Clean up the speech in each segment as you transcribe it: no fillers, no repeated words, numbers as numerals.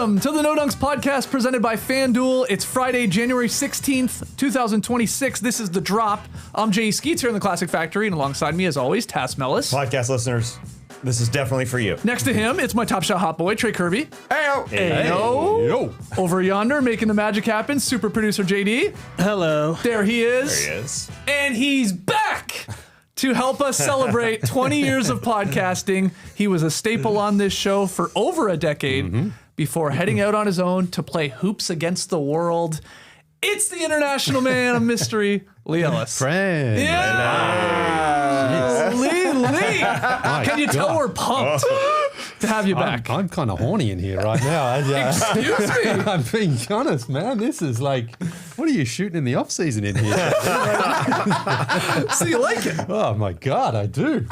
Welcome to the No Dunks podcast presented by FanDuel. It's Friday, January 16th, 2026. This is The Drop. I'm Jay Skeets here in the Classic Factory, and alongside me, as always, Tass Mellis. Podcast listeners, this is definitely for you. Next to him, it's my Top Shot hot boy, Trey Kirby. Hey-o. Hey-o. Yo. Over yonder, making the magic happen, super producer JD. Hello. There he is. There he is. And he's back to help us celebrate 20 years of podcasting. He was a staple on this show for over a decade before heading out on his own to play hoops against the world. It's the international man of mystery, Leigh Ellis. Friend. Yeah! Lee! Can you tell we're pumped to have you back? I'm kind of horny in here right now. Excuse me? I'm being honest, man. This is like, what are you shooting in the off season in here? So you like it? Oh my God, I do.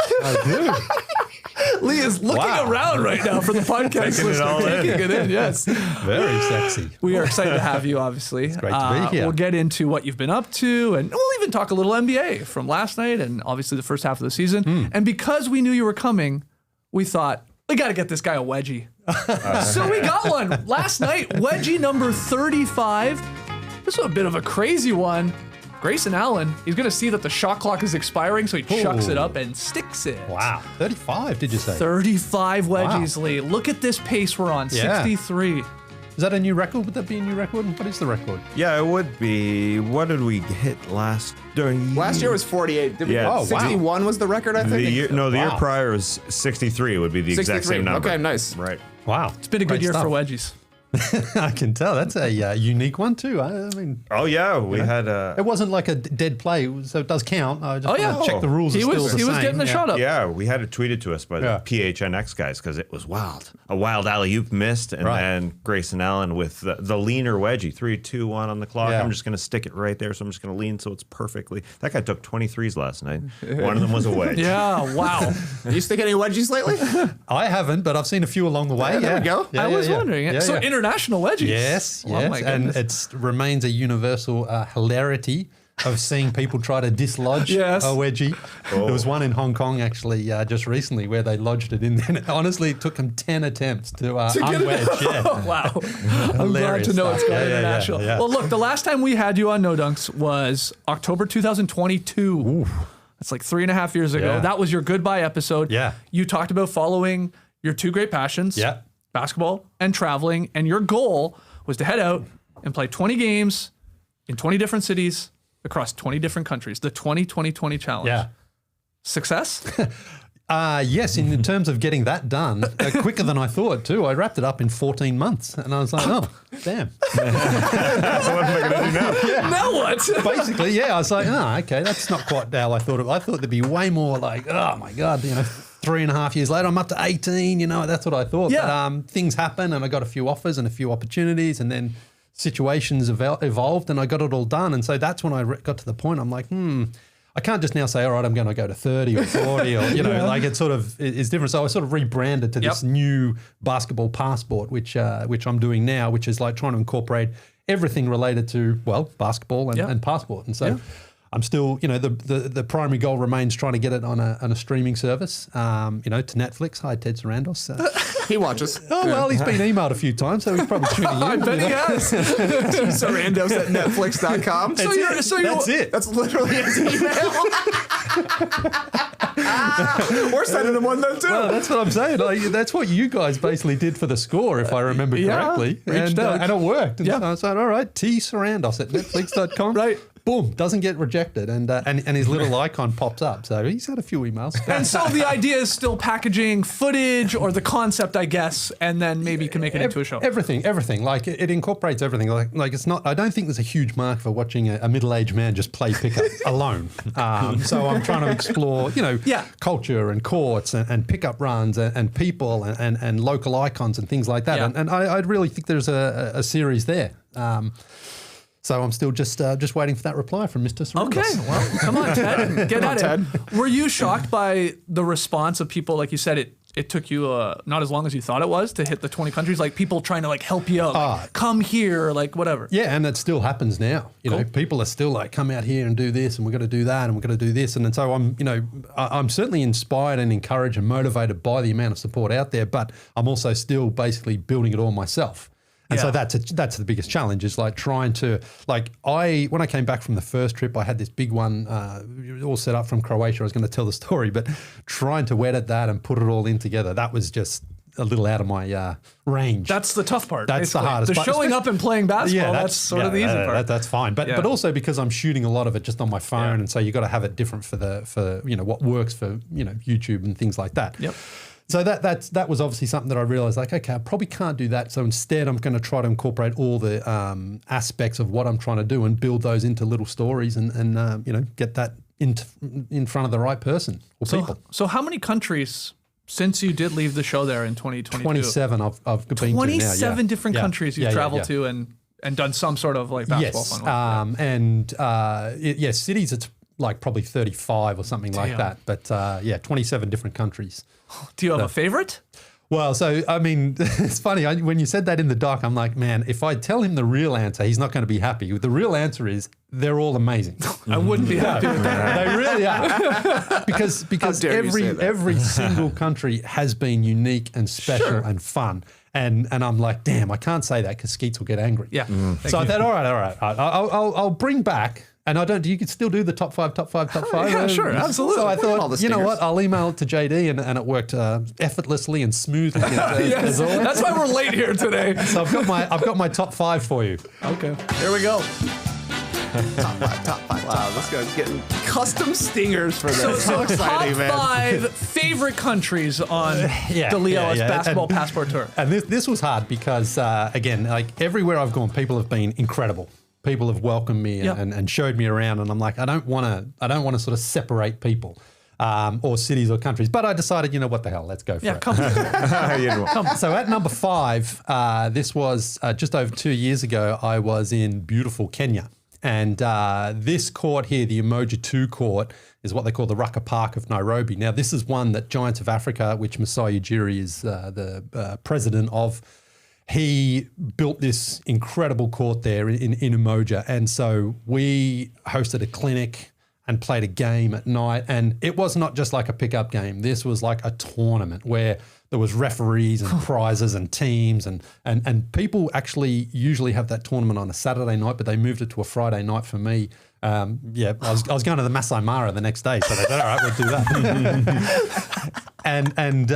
Lee is looking around right now for the podcast Taking it all listener. in. Taking it in, yes. Very sexy. We are excited to have you, obviously. It's great to be here. We'll get into what you've been up to, and we'll even talk a little NBA from last night and obviously the first half of the season. And because we knew you were coming, we thought, we got to get this guy a wedgie. So we got one. Last night, wedgie number 35. This was a bit of a crazy one. Grayson Allen, he's going to see that the shot clock is expiring, so he chucks it up and sticks it. Wow. 35, did you say? 35 wedgies, Lee. Look at this pace we're on, Yeah. 63. Is that a new record? Would that be a new record? What is the record? Yeah, it would be. What did we hit last year? Last year was 48. Did we, Yeah. Oh, wow. 61 was the record, I think? The year Wow. prior was 63. Would be the exact 63. same number. Okay, nice. Right. Wow. It's been a good year for wedgies. I can tell. That's a unique one too. I mean, Oh yeah, we had it wasn't like a dead play, so it does count. I just Oh, yeah. want to check the rules. He are still was the same. getting the shot up. Yeah, we had it tweeted to us by Yeah. the PHNX guys because it was wild. A wild alley-oop missed, and Right. then Grayson Allen with the leaner wedgie. 3, 2, 1 on the clock. Yeah. I'm just going to stick it right there, so I'm just going to lean so it's perfectly. That guy took 23s last night. One of them was a wedge. Yeah, wow. Are you sticking any wedgies lately? I haven't, but I've seen a few along the way. Yeah, there we go. Yeah, I was yeah. wondering. Yeah, So yeah. international wedgies. Yes, Oh, yes, my and goodness. it remains a universal hilarity of seeing people try to dislodge Yes. a wedgie. There was one in Hong Kong actually just recently where they lodged it in there. And honestly, it took them 10 attempts to unwedge. Yeah. Oh, wow. I'm glad to know it's going international. yeah. Well, look, the last time we had you on No Dunks was October 2022. That's like 3.5 years ago. Yeah. That was your goodbye episode. Yeah. You talked about following your two great passions, Yeah. basketball and traveling, and your goal was to head out and play 20 games in 20 different cities across 20 different countries. The 20-20-20 challenge. Yeah. Success? Yes, in terms of getting that done, quicker than I thought too. I wrapped it up in 14 months and I was like, oh, damn. So what am I going to do now? Now what? Basically, yeah, I was like, oh, okay, that's not quite how I thought. I thought there'd be way more like, oh my God, 3.5 years later, I'm up to 18, that's what I thought. Yeah. But things happen and I got a few offers and a few opportunities and then situations evolved and I got it all done. And so that's when I got to the point, I'm like, I can't just now say, all right, I'm going to go to 30 or 40 or, like it sort of is different. So I sort of rebranded to this new basketball passport, which I'm doing now, which is like trying to incorporate everything related to, well, basketball and passport. And so I'm still, the primary goal remains trying to get it on a streaming service, to Netflix. Hi, Ted Sarandos. He watches. Oh, well, he's been emailed a few times, so he's probably tuning in. I bet he has. Sarandos at Netflix.com. That's it. That's literally his email. We're sending him one though too. Well, that's what I'm saying. Like, that's what you guys basically did for the score, if I remember correctly. reached out. And it worked. And Yeah. so I said, all right, T Sarandos at Netflix.com. Right. Boom, doesn't get rejected. And his little icon pops up. So he's had a few emails. And so the idea is still packaging footage or the concept, I guess, and then maybe you can make it into a show. Everything. Like it incorporates everything. Like it's not, I don't think there's a huge market for watching a middle-aged man just play pickup alone. So I'm trying to explore, culture and courts and pickup runs and people and local icons and things like that. Yeah. And I really think there's a series there. So I'm still just waiting for that reply from Mr. Sarandos. Okay, well, come on, Ted. Get at it. Were you shocked by the response of people? Like you said, it took you not as long as you thought it was to hit the 20 countries. Like people trying to help you out, like, come here, like whatever. Yeah, and it still happens now. You know, people are still like, come out here and do this, and we're going to do that, and we're going to do this. And so I'm certainly inspired and encouraged and motivated by the amount of support out there, but I'm also still basically building it all myself. And so that's the biggest challenge is like trying to when I came back from the first trip, I had this big one all set up from Croatia. I was going to tell the story, but trying to edit that and put it all in together, that was just a little out of my range. That's the tough part. That's basically. the hardest The part. showing up and playing basketball, that's sort of the easy part. That's fine. But also because I'm shooting a lot of it just on my phone, and so you got to have it different for what works for YouTube and things like that. Yep. So that was obviously something that I realized, like, okay, I probably can't do that. So instead, I'm going to try to incorporate all the aspects of what I'm trying to do and build those into little stories and get that in front of the right person or people. So how many countries, since you did leave the show there in 2022? 27 I've been to now. 27 different countries you've traveled to and done some sort of like basketball fun with. Cities it's like probably 35 or something like that. But 27 different countries. Do you have a favorite? Well, so, I mean, it's funny. When you said that in the doc, I'm like, man, if I tell him the real answer, he's not going to be happy. The real answer is they're all amazing. I wouldn't be happy with that. They really are. Because every single country has been unique and special and fun. And I'm like, damn, I can't say that because Skeets will get angry. Yeah. So I thought, all right. I'll bring back. And I don't. You could still do the top five. Yeah, sure, absolutely. So I thought, you know stingers. what? I'll email it to JD, and it worked effortlessly and smoothly. Yes, that's why we're late here today. So I've got my top 5 for you. Okay, here we go. Top five. Wow, this guy's getting custom stingers for this. So exciting, Top man. 5 favorite countries on the Leigh Ellis Basketball Passport Tour. And this was hard because again, like everywhere I've gone, people have been incredible. People have welcomed me and showed me around, and I'm like, I don't want to sort of separate people or cities or countries. But I decided, you know what the hell, let's go for it. Come. So at number 5, this was just over 2 years ago. I was in beautiful Kenya, and this court here, the Umoja 2 court, is what they call the Rucker Park of Nairobi. Now, this is one that Giants of Africa, which Masai Ujiri is the president of. He built this incredible court there in Umoja. And so we hosted a clinic and played a game at night. And it was not just like a pickup game. This was like a tournament where there was referees and prizes and teams. And people actually usually have that tournament on a Saturday night, but they moved it to a Friday night for me. I was going to the Masai Mara the next day. So they said, all right, we'll do that. And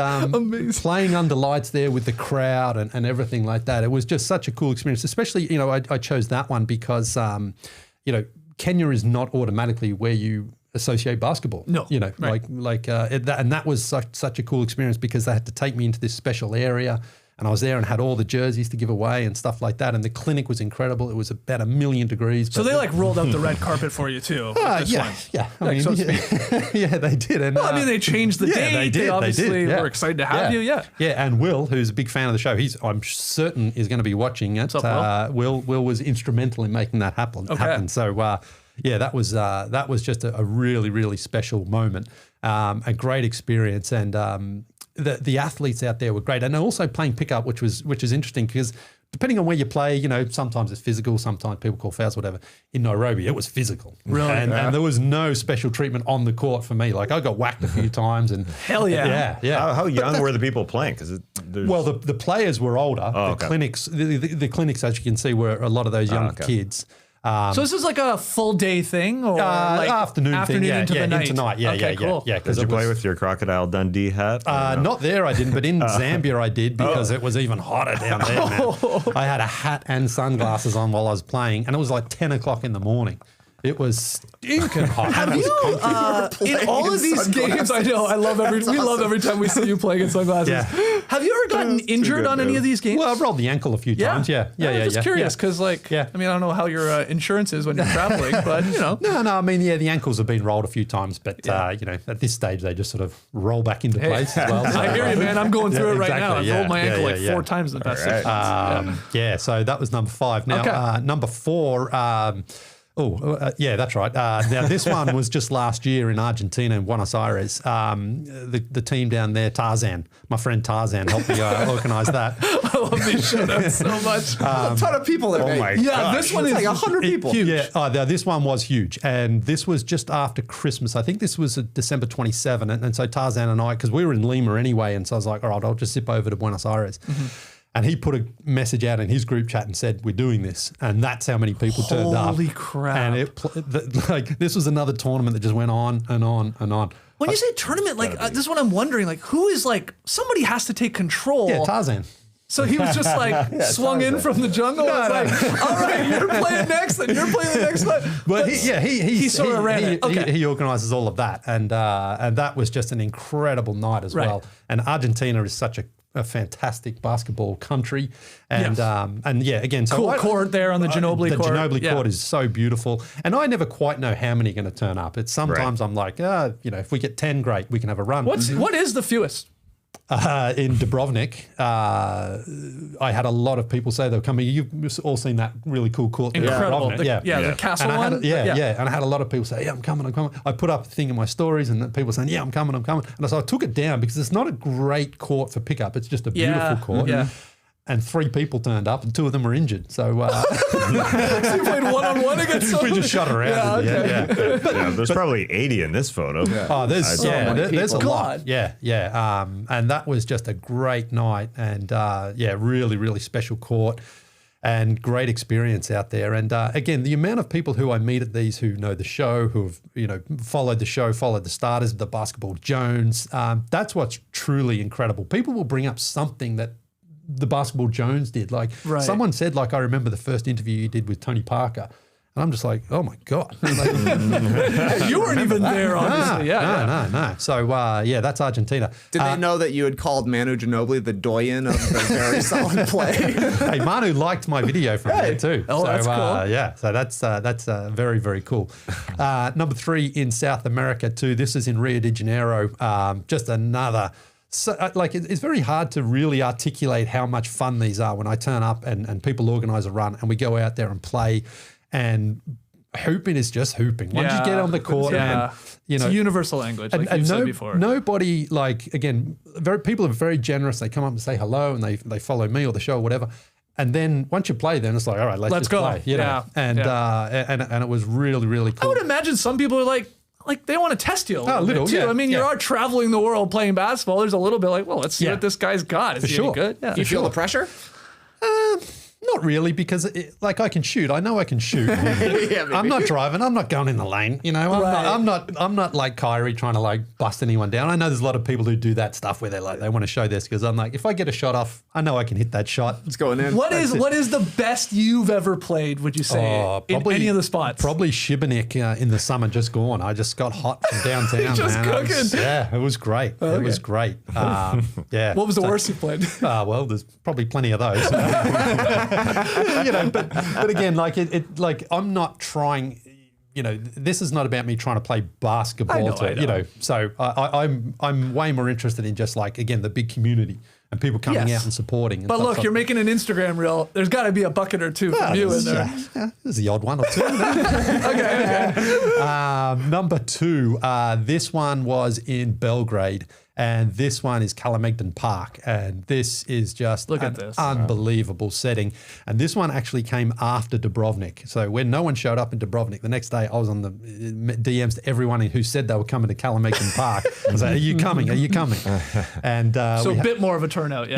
playing under lights there with the crowd and everything like that. It was just such a cool experience, especially, I chose that one because, Kenya is not automatically where you associate basketball. No. Right. And that was such a cool experience because they had to take me into this special area. And I was there and had all the jerseys to give away and stuff like that. And the clinic was incredible. It was about 1,000,000 degrees. So they rolled out the red carpet for you too. Yeah. I mean, so to speak. yeah, they did. And, they changed the date. They did. Obviously, we're excited to have you. Yeah. Yeah, and Will, who's a big fan of the show, I'm certain is going to be watching it. What's up, Will was instrumental in making that happen. So, that was just a really, really special moment, a great experience, and the athletes out there were great, and also playing pickup, which is interesting because depending on where you play, sometimes it's physical, sometimes people call fouls, whatever. In Nairobi, it was physical, really, and there was no special treatment on the court for me. Like I got whacked a few times, and hell yeah. How young were the people playing? Because the players were older. The clinics, the clinics, as you can see, were a lot of those young kids. So this is like a full day thing, or afternoon thing, into the night. Into night, cool. Did you play with your Crocodile Dundee hat? Not there, I didn't, but in Zambia I did because it was even hotter down there, man. I had a hat and sunglasses on while I was playing, and it was like 10 o'clock in the morning. It was stinking hot. Have you in all of these games? I know. We love every time we see you playing in sunglasses. Yeah. Have you ever gotten injured on any of these games? Well, I've rolled the ankle a few times. Yeah. I'm just curious because, I don't know how your insurance is when you're traveling, but No. I mean, the ankles have been rolled a few times, but at this stage they just sort of roll back into place as well. So, I hear you, man. I'm going through it right now. I've rolled my ankle 4 times in the past 6 months. So that was number 5. Now, number 4. That's right. Now, this one was just last year in Argentina, in Buenos Aires. The team down there, Tarzan, my friend Tarzan, helped me organise that. I love these shout-outs so much. A ton of people there. Oh my yeah, gosh. this one is like 100 people. Huge. Yeah, this one was huge. And this was just after Christmas. I think this was December 27. And so Tarzan and I, because we were in Lima anyway, and so I was like, all right, I'll just zip over to Buenos Aires. And he put a message out in his group chat and said, "We're doing this," and that's how many people turned up. Holy crap! And this was another tournament that just went on and on and on. When you say tournament, like this is what I'm wondering. Like, who is like somebody has to take control? Yeah, Tarzan. So he was just like swung in from the jungle. It's like, all right, you're playing next, and you're playing the next one. But he sort of ran it. Okay. He organises all of that, and that was just an incredible night as well. And Argentina is such a fantastic basketball country, and again, so cool court there on the Ginobili court. The Ginobili court is so beautiful, and I never quite know how many are going to turn up. It's sometimes I'm like, if we get 10, great, we can have a run. What is the fewest? In Dubrovnik, I had a lot of people say they were coming. You've all seen that really cool court there. Incredible. The castle and one. And I had a lot of people say, I'm coming. I put up a thing in my stories and people saying, I'm coming. And so I took it down because it's not a great court for pickup. It's just a beautiful court. Yeah. And 3 people turned up and 2 of them were injured. So, so you played one-on-one against somebody? We just shot around. There's probably 80 in this photo. Oh, there's there's a lot. God. And that was just a great night and really, really special court and great experience out there. And again, the amount of people who I meet at these who know the show, who have followed the show, followed the starters, the Basketball Jones, that's what's truly incredible. People will bring up something that the Basketball Jones did. Like someone said, I remember the first interview you did with Tony Parker. And I'm just like, oh my God. You weren't even there, obviously. No. So, that's Argentina. Did they know that you had called Manu Ginobili the doyen of the very solid play? Hey, Manu liked my video from there too. Oh, that's cool. So that's very, very cool. Number 3 in South America too. This is in Rio de Janeiro. Just another... So, it's very hard to really articulate how much fun these are when I turn up and people organise a run and we go out there and play, and hooping is just hooping. Once you get on the court and, it's a universal language, like you've said before. Nobody, people are very generous. They come up and say hello and they follow me or the show or whatever. And then once you play, then it's like, all right, let's just go. Play. And it was really, really cool. I would imagine some people are like they want to test you a little bit too. Yeah, I mean, you are traveling the world playing basketball. There's a little bit like, well, let's see what this guy's got. Is he any good? Yeah. Do you feel the pressure? Not really, because I can shoot. I know I can shoot. I'm not driving. I'm not going in the lane. I'm not like Kyrie trying to bust anyone down. I know there's a lot of people who do that stuff where they want to show this, because I'm like, if I get a shot off, I know I can hit that shot. It's going in. What is the best you've ever played, would you say, in any of the spots? Probably Šibenik in the summer just gone. I just got hot from downtown. Just cooking. It was great. Okay. It was great. What was the worst you played? Well, there's probably plenty of those. But again, I'm not trying. This is not about me trying to play basketball. I know. So I'm way more interested in just again the big community and people coming out and supporting. But look, you're making an Instagram reel. There's got to be a bucket or two from you in there. Yeah, there's the odd one or two. Okay. Number 2, this one was in Belgrade. And this one is Kalemegdan Park. And this is just an unbelievable setting. And this one actually came after Dubrovnik. So when no one showed up in Dubrovnik, the next day I was on the DMs to everyone who said they were coming to Kalemegdan Park. I was like, are you coming? Are you coming? And so a bit more of a turnout,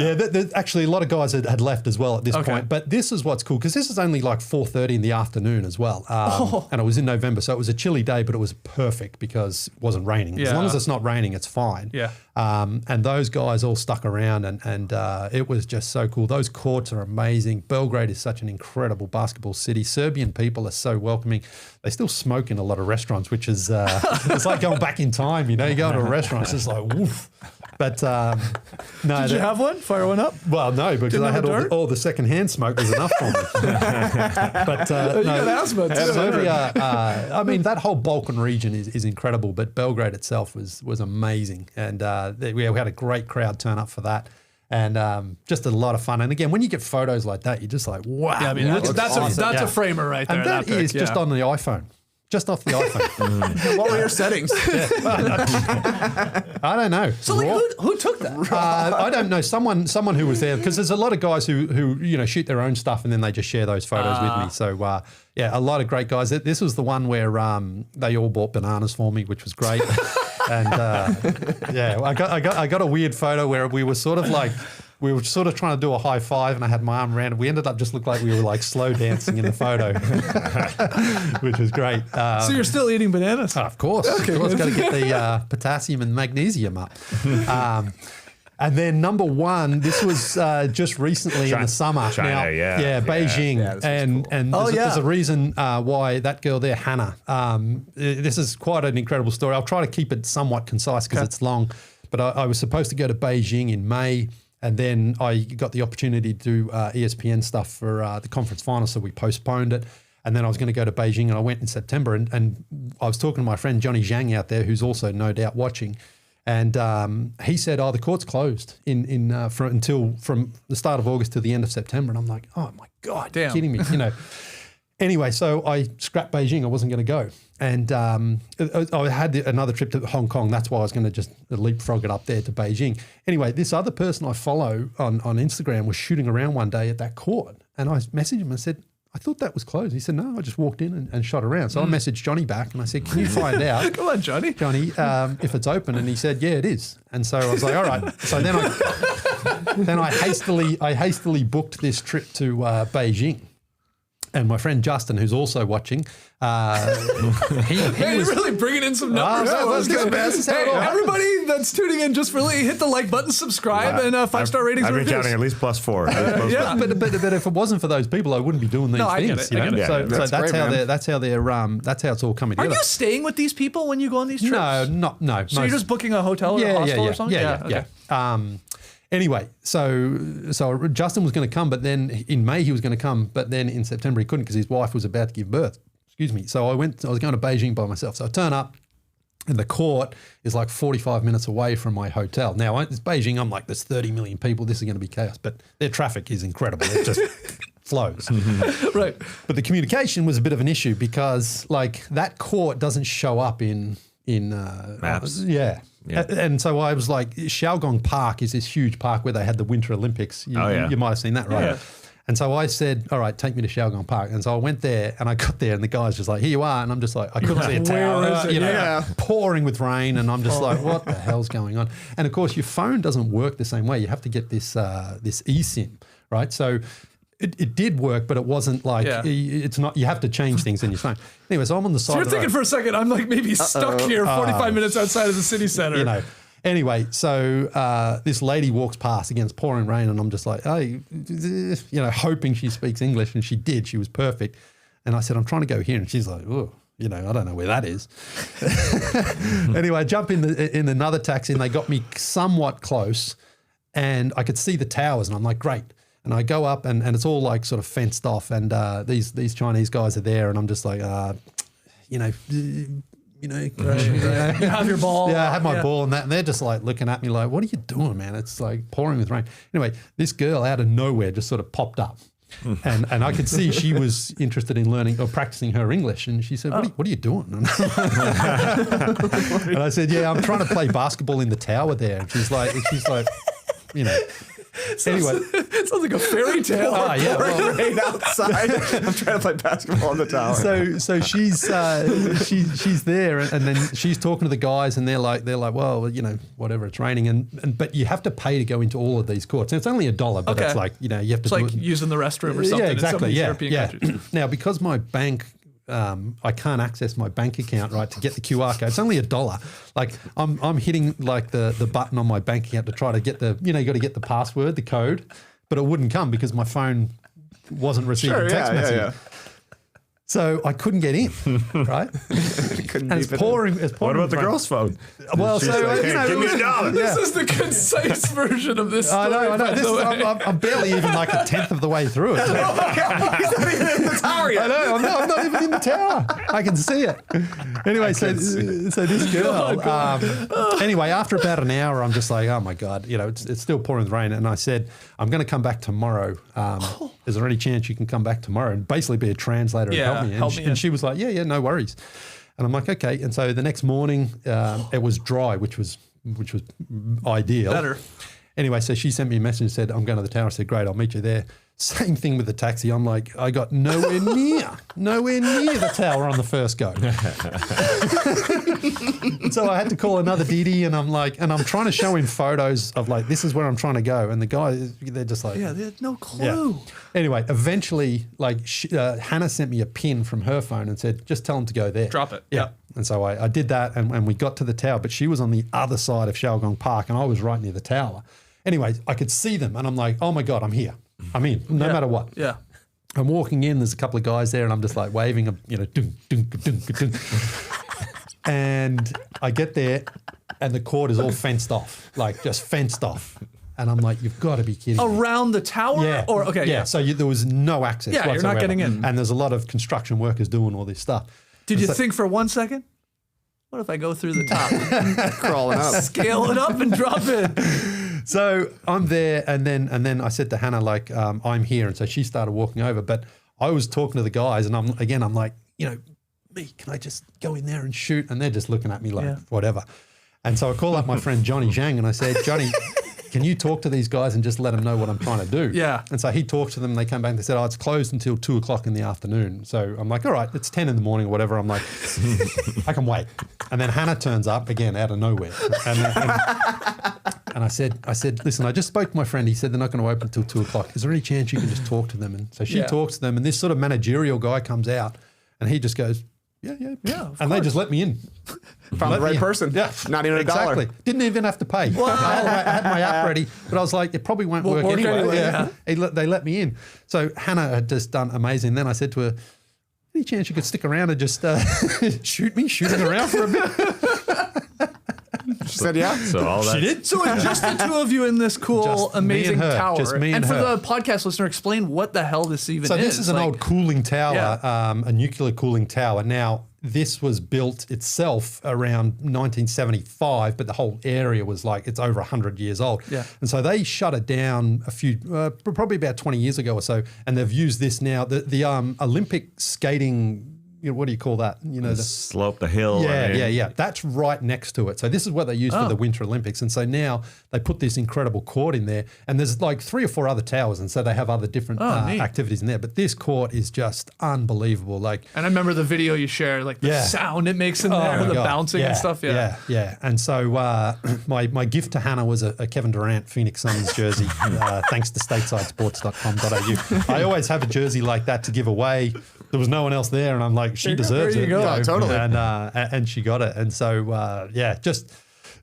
actually a lot of guys had left as well at this point. But this is what's cool, because this is only 4:30 in the afternoon as well. And it was in November. So it was a chilly day, but it was perfect because it wasn't raining. As long as it's not raining, it's fine. Yeah. And those guys all stuck around and it was just so cool. Those courts are amazing. Belgrade is such an incredible basketball city. Serbian people are so welcoming. They still smoke in a lot of restaurants, which is it's like going back in time. You go to a restaurant, it's just like woof. But no. Did you have one? Fire one up? Well, no, because I had all the secondhand smoke was enough for me. But you got asthma too. Serbia, that whole Balkan region is incredible, but Belgrade itself was amazing, and we had a great crowd turn up for that. And just a lot of fun. And again, when you get photos like that, you're just like, wow. Yeah, that's a framer right there. And that is just on the iPhone. Just off the iPhone. What were your settings? I don't know. So who took that? I don't know. Someone who was there, because there's a lot of guys who shoot their own stuff and then they just share those photos with me. So a lot of great guys. This was the one where they all bought bananas for me, which was great. And I got a weird photo where we were sort of we were sort of trying to do a high five, and I had my arm around it. We ended up just looked like we were like slow dancing in the photo, which was great. So you're still eating bananas? Of course. Okay, got to get the potassium and magnesium up. And then number one, this was just recently in the summer. China, Beijing. Yeah, and there's a reason why that girl there, Hannah, this is quite an incredible story. I'll try to keep it somewhat concise because it's long. But I was supposed to go to Beijing in May, and then I got the opportunity to do ESPN stuff for the conference final, so we postponed it. And then I was going to go to Beijing, and I went in September. And I was talking to my friend Johnny Zhang out there, who's also no doubt watching. And he said, the court's closed until from the start of August to the end of September. And I'm like, oh my God, Damn. you're kidding me, Anyway, so I scrapped Beijing. I wasn't going to go. And I had another trip to Hong Kong. That's why I was going to just leapfrog it up there to Beijing. Anyway, this other person I follow on Instagram was shooting around one day at that court. And I messaged him and said, I thought that was closed. He said, no, I just walked in and shot around. So I messaged Johnny back and I said, can you find out? Come on, Johnny, if it's open? And he said, yeah, it is. And so I was like, all right. So then I hastily booked this trip to Beijing. And my friend Justin, who's also watching, he you're really bringing in some numbers. let's go, man. Hey, everybody that's tuning in just for Leigh, hit the like button, subscribe, and 5-star ratings. I've been and reviews. counting at least +4. Yeah. But if it wasn't for those people, I wouldn't be doing these No, I things. get it. I get it. So That's that's great, how man. that's how it's all coming Are together. you staying with these people when you go on these trips? No. So you're just booking a hotel or a hostel or something? Yeah. Anyway, so Justin was going to come, but then in May he was going to come, but then in September he couldn't because his wife was about to give birth. Excuse me. So I was going to Beijing by myself. So I turn up, and the court is like 45 minutes away from my hotel. Now it's Beijing. I'm like, there's 30 million people. This is going to be chaos, but their traffic is incredible. It just flows. Right. But the communication was a bit of an issue because like that court doesn't show up in Maps. Yeah. And so I was like, Shaogong Park is this huge park where they had the Winter Olympics. You might have seen that, right? Yeah. And so I said, all right, take me to Shaogong Park. And so I went there and I got there and the guy's just like, here you are. And I'm just like, I couldn't see a tower, Where is it? pouring with rain. And I'm just like, what the hell's going on? And of course, your phone doesn't work the same way. You have to get this eSIM, right? So it did work, but it wasn't like, it's not, you have to change things in your phone. Anyway, so I'm on the side So you're of the thinking road. for a second, I'm like maybe stuck here 45 minutes outside of the city center. Anyway, so this lady walks past against pouring rain, and I'm just like, hey, hoping she speaks English, and she did. She was perfect. And I said, I'm trying to go here, and she's like, oh, I don't know where that is. Anyway, I jump in another taxi, and they got me somewhat close, and I could see the towers, and I'm like, great. And I go up, and it's all like sort of fenced off, and these Chinese guys are there, and I'm just like, you have your ball. Yeah, I had my ball and that, and they're just like looking at me like, what are you doing, man? It's like pouring with rain. Anyway, this girl out of nowhere just sort of popped up. And I could see she was interested in learning or practicing her English. And she said, what are you doing? And I said, yeah, I'm trying to play basketball in the tower there. And she's like, anyway. It sounds like a fairy tale. Rain outside. I'm trying to play basketball on the tower. So she's there, and then she's talking to the guys, and they're like, well, whatever, it's raining, but you have to pay to go into all of these courts. And it's only $1, but it's like, you have to. It's like using the restroom or something. Yeah, exactly. In some of these European countries. Now, because my bank. I can't access my bank account, right, to get the QR code. It's only $1. Like I'm hitting like the button on my bank account to try to get you got to get the password, the code, but it wouldn't come because my phone wasn't receiving text message. Yeah. So I couldn't get in, right? And it's pouring. What about the girl's phone? Well, She's so like, hey, give me $1. This is the concise version of this story. I know. by the way. I'm barely even like a tenth of the way through it. He's not even in the tower yet. I know. I'm not even in the tower. I can see it. Anyway, so this girl. Anyway, after about an hour, I'm just like, oh my God, it's still pouring with rain. And I said, I'm going to come back tomorrow. Is there any chance you can come back tomorrow and basically be a translator and help me? And she was like, yeah, no worries. And I'm like, okay. And so the next morning, it was dry, which was ideal. Better. Anyway, so she sent me a message and said, I'm going to the tower. I said, great, I'll meet you there. Same thing with the taxi. I'm like, I got nowhere near the tower on the first go. So I had to call another Didi, and I'm trying to show him photos of like, this is where I'm trying to go. And the guy, they're just like, Yeah, they had no clue. yeah. Anyway, eventually, like Hannah sent me a pin from her phone and said, just tell him to go there. Drop it. Yeah. Yeah. And so I did that, and we got to the tower, but she was on the other side of Shao Park, and I was right near the tower. Anyway, I could see them, and I'm like, oh my God, I'm here. I'm in, no matter what. Yeah. I'm walking in, there's a couple of guys there, and I'm just like waving, dunk, dunk, dunk, dunk. And I get there, and the court is all fenced off, like just fenced off. And I'm like, you've got to be kidding me. Around the tower? Yeah. Or okay. Yeah. So there was no access Yeah, whatsoever. you're not getting in. And there's a lot of construction workers doing all this stuff. Did you think for 1 second? What if I go through the top? Crawling up. Scale it up and drop it. So I'm there, and then I said to Hannah, like, I'm here. And so she started walking over. But I was talking to the guys, and I'm like, me, can I just go in there and shoot? And they're just looking at me like, whatever. And so I call up my friend Johnny Zhang, and I said, Johnny, can you talk to these guys and just let them know what I'm trying to do? Yeah. And so he talked to them. They came back and they said, it's closed until 2 o'clock in the afternoon. So I'm like, all right, it's 10 in the morning or whatever. I'm like, I can wait. And then Hannah turns up again out of nowhere. And I said, listen, I just spoke to my friend. He said they're not going to open until 2 o'clock. Is there any chance you can just talk to them? And so she talks to them, and this sort of managerial guy comes out, and he just goes, yeah. And they just let me in. Found the right person. Yeah. Not even Exactly. $1. Didn't even have to pay. I had my app ready, but I was like, it probably won't work anyway. yeah. They let me in. So Hannah had just done amazing. Then I said to her, any chance you could stick around and just shooting around for a bit? She said, yeah. So all that. She did. So it's just the two of you in this cool, Just me amazing and her. tower. Just me and for her. the podcast listener, explain what the hell this even is. So this is an Like, old cooling tower, Yeah. a nuclear cooling tower. Now, this was built itself around 1975, but the whole area was like, it's over 100 years old. Yeah. And so they shut it down probably about 20 years ago or so, and they've used this now. The Olympic skating, what do you call that? The slope, the hill. Yeah. That's right next to it. So this is what they use for the Winter Olympics. And so now they put this incredible court in there, and there's like 3 or 4 other towers, and so they have other different neat. activities in there. But this court is just unbelievable. Like, And I remember the video you shared, like the sound it makes in there, my the God. bouncing and stuff. Yeah. And so my gift to Hannah was a Kevin Durant Phoenix Suns jersey, thanks to statesidesports.com.au. I always have a jersey like that to give away. There was no one else there, and I'm like, she deserves there it. you go. Yeah, totally. And she got it. And so,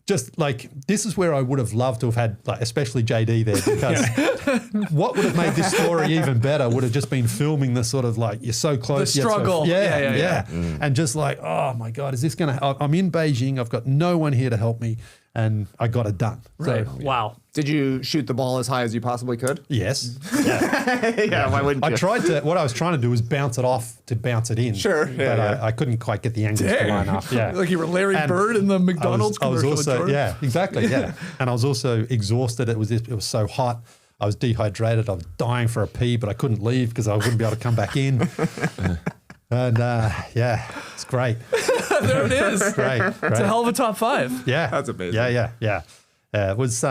just like, this is where I would have loved to have had, like, especially JD there, because what would have made this story even better would have just been filming the sort of like, you're so close. The yet so- struggle. Yeah. And just like, oh my God, is this going to, I'm in Beijing. I've got no one here to help me. And I got it done. Right. So, Wow. Did you shoot the ball as high as you possibly could? yes. Yeah, why wouldn't you? What I was trying to do was bounce it off to bounce it in. Sure, But I couldn't quite get the angles to line up. Yeah. Like you were Larry And Bird in the McDonald's I was commercial. with also, Jordan. yeah, exactly, yeah. And I was also exhausted. It was so hot. I was dehydrated. I was dying for a pee, but I couldn't leave because I wouldn't be able to come back in. And it's great. There it is. Great. It's a hell of a top 5. Yeah, That's amazing. Yeah. It was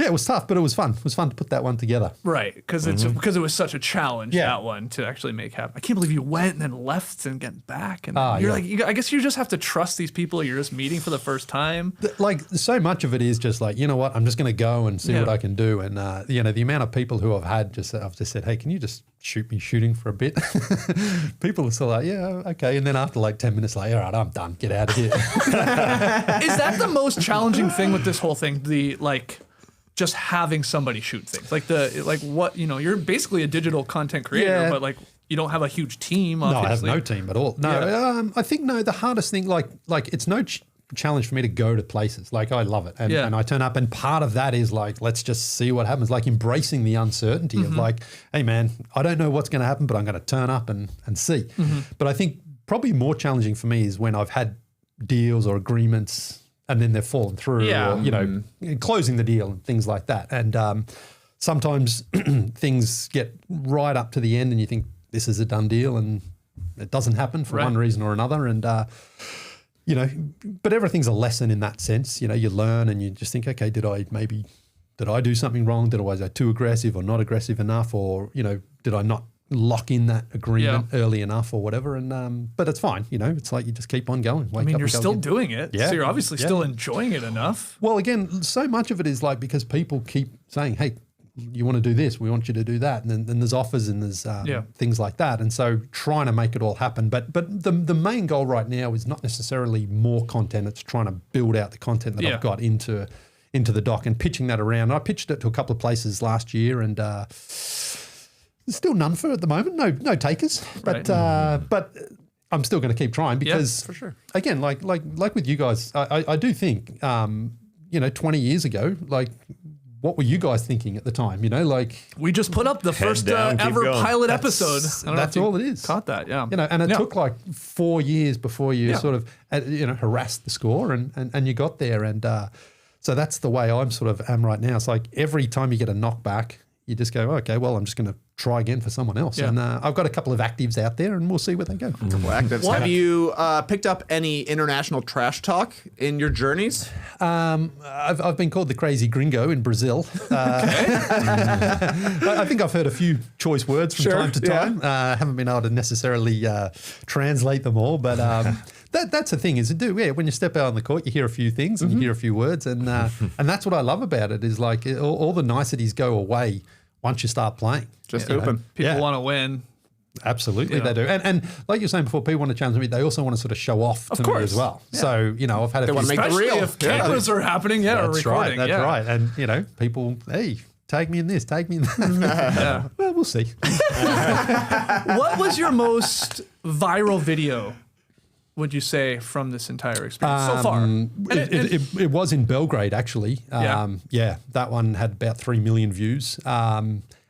it was tough, but it was fun. It was fun to put that one together. Right, because it was such a challenge, that one, to actually make happen. I can't believe you went and then left and get back. And you're like, I guess you just have to trust these people you're just meeting for the first time. Like, so much of it is just like, you know what, I'm just going to go and see what I can do. And, the amount of people who I've just said, hey, can you just shoot me shooting for a bit? People are still like, yeah, okay. And then after like 10 minutes, like, all right, I'm done. Get out of here. Is that the most challenging thing with this whole thing? Just having somebody shoot things you're basically a digital content creator, but like you don't have a huge team. Obviously. No, I have no team at all. No, I think the hardest thing, like it's no challenge for me to go to places. Like, I love it, and I turn up, and part of that is like, let's just see what happens. Like, embracing the uncertainty of like, hey man, I don't know what's going to happen, but I'm going to turn up and see. But I think probably more challenging for me is when I've had deals or agreements, and then they've fallen through, or, closing the deal and things like that. And sometimes things get right up to the end and you think this is a done deal, and it doesn't happen for one reason or another. And, but everything's a lesson in that sense. You learn and you just think, okay, did I maybe did I do something wrong? Was I too aggressive or not aggressive enough? Or, did I not lock in that agreement early enough or whatever? And but it's fine. It's like you just keep on going. Wake up you're still doing it. Yeah. So you're obviously still enjoying it enough. Well, again, so much of it is like because people keep saying, hey, you want to do this, we want you to do that. And then there's offers and there's things like that. And so trying to make it all happen. But the main goal right now is not necessarily more content. It's trying to build out the content that I've got into the doc and pitching that around. I pitched it to a couple of places last year and there's still none for at the moment. No takers. But I'm still going to keep trying because for sure. Again, like with you guys, I do think 20 years ago, like what were you guys thinking at the time? We just put up the first down, keep ever going. pilot episode. That's all it is. Caught that, yeah. And it took like 4 years before you sort of harassed the score and you got there. And so that's the way I'm sort of am right now. It's like every time you get a knockback, you just go, okay, well, I'm just going to try again for someone else. Yeah. And I've got a couple of actives out there and we'll see where they go. Actives. Have you picked up any international trash talk in your journeys? I've been called the crazy gringo in Brazil. I think I've heard a few choice words from time to time. Haven't been able to necessarily translate them all, but that's the thing is when you step out on the court, you hear a few things and you hear a few words, and that's what I love about it is like all the niceties go away once you start playing. Just hooping. People want to win. Absolutely, they do. And like you were saying before, people want to challenge me. They also want to sort of show off to me as well. Yeah. So, I've had a few. Want to make the Especially reel. if cameras are happening, or recording. That's right. And, people, hey, tag me in this, tag me in that. Well, we'll see. What was your most viral video, would you say, from this entire experience so far? It was in Belgrade, actually. That one had about 3 million views.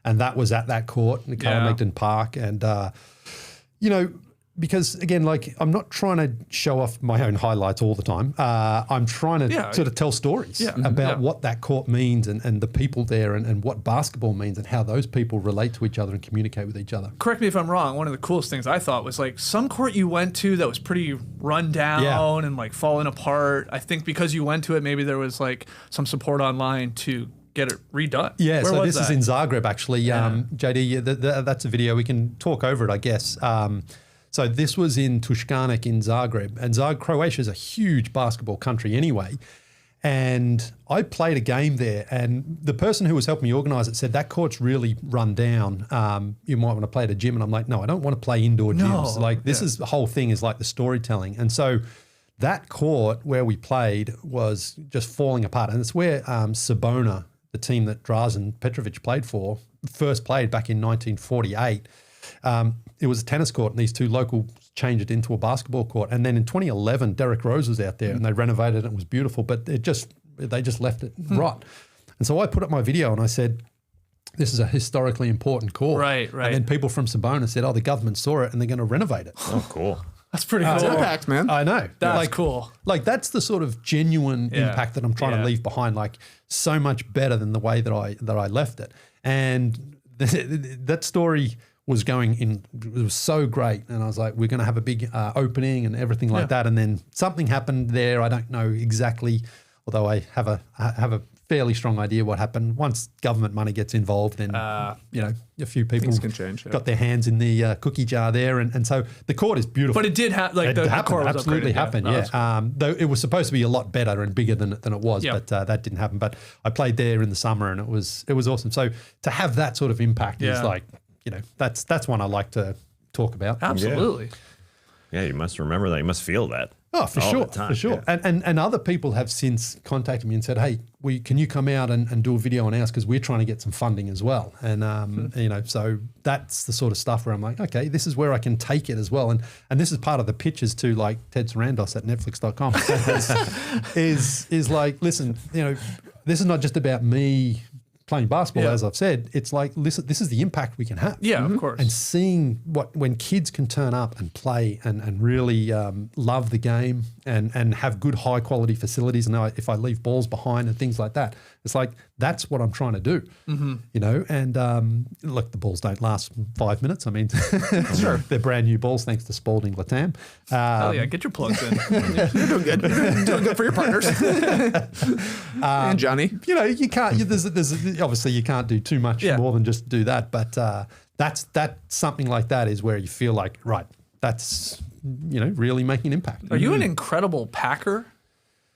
And that was at that court in Carlington Park. And, because again, like I'm not trying to show off my own highlights all the time. I'm trying to sort of tell stories about what that court means and the people there and what basketball means and how those people relate to each other and communicate with each other. Correct me if I'm wrong. One of the coolest things I thought was like some court you went to that was pretty run down and like falling apart. I think because you went to it, maybe there was like some support online to get it redone. Yeah, so this is in Zagreb actually. JD, that's a video. We can talk over it, I guess. So this was in Tuškanik in Zagreb. And Croatia is a huge basketball country anyway. And I played a game there, and the person who was helping me organise it said, that court's really run down. You might want to play at a gym. And I'm like, no, I don't want to play indoor gyms. Like this is the whole thing is like the storytelling. And so that court where we played was just falling apart. And it's where Sabona, the team that Drazen Petrovic played for, first played back in 1948. It was a tennis court, and these two locals changed it into a basketball court. And then in 2011, Derrick Rose was out there, and they renovated it. It was beautiful, but they just left it rot. And so I put up my video, and I said, this is a historically important court. Right. And then people from Sabona said, the government saw it, and they're going to renovate it. Oh, cool. That's pretty cool. It's impact, man. I know. That's cool. Like that's the sort of genuine impact that I'm trying to leave behind. Like so much better than the way that I left it. And that story was it was so great. And I was like, we're going to have a big opening and everything like that. And then something happened there. I don't know exactly, although I have a fairly strong idea what happened. Once government money gets involved, then a few people can change, got their hands in the cookie jar there, and so the court is beautiful. But it did happen. Like the court was absolutely happened. Though it was supposed to be a lot better and bigger than it was, but that didn't happen. But I played there in the summer, and it was awesome. So to have that sort of impact is like that's one I like to talk about. Absolutely. Yeah, you must remember that. You must feel that. Oh, for sure. Yeah. And other people have since contacted me and said, hey, can you come out and do a video on ours because we're trying to get some funding as well. And, so that's the sort of stuff where I'm like, okay, this is where I can take it as well. And this is part of the pitches to like Ted Sarandos at Netflix.com is like, listen, this is not just about me playing basketball, as I've said. It's like, listen, this is the impact we can have. Yeah, of course. And seeing when kids can turn up and play and really love the game and have good high quality facilities. And if I leave balls behind and things like that, it's like, that's what I'm trying to do, you know? And look, the balls don't last 5 minutes. I mean, sure, they're brand new balls thanks to Spalding Latam. Hell yeah, get your plugs in. You're doing good. You're doing good for your partners. And Johnny. You know, you can't, there's obviously you can't do too much more than just do that. But that's something like that is where you feel like, right, that's, you know, really making an impact. Are you an incredible packer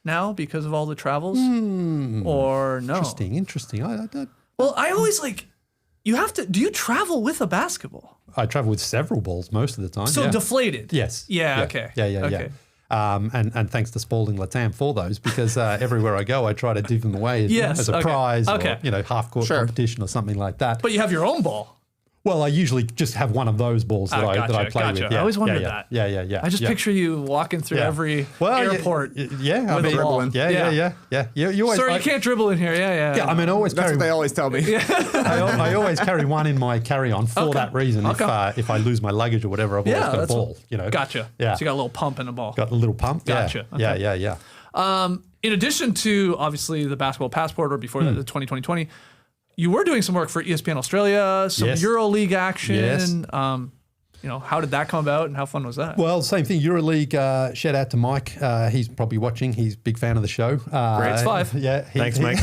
now because of all the travels? Or no? Interesting. Well, I always do you travel with a basketball? I travel with several balls most of the time. So deflated? Yes. Yeah, okay. Yeah. And thanks to Spalding Latam for those, because everywhere I go, I try to give them away as a prize or, you know, half-court competition or something like that. But you have your own ball. Well, I usually just have one of those balls that I play with. Yeah, I always wondered that. Yeah. I just picture you walking through every airport. Yeah, with a ball. Yeah. You always, Sorry, you can't dribble in here. Yeah. I mean, I always That's carry. what they always tell me. I always carry one in my carry-on for that reason. If I lose my luggage or whatever, I've always got a ball. You know. Gotcha. Yeah. So you got a little pump in the ball. Got a little pump. Gotcha. Yeah. In addition to obviously the basketball passport, or before that, the 2020, you were doing some work for ESPN Australia, some EuroLeague action. Yes. You know, how did that come about and how fun was that? Well, same thing. EuroLeague, shout out to Mike. He's probably watching. He's a big fan of the show. Grades 5. Yeah. Thanks, Mike.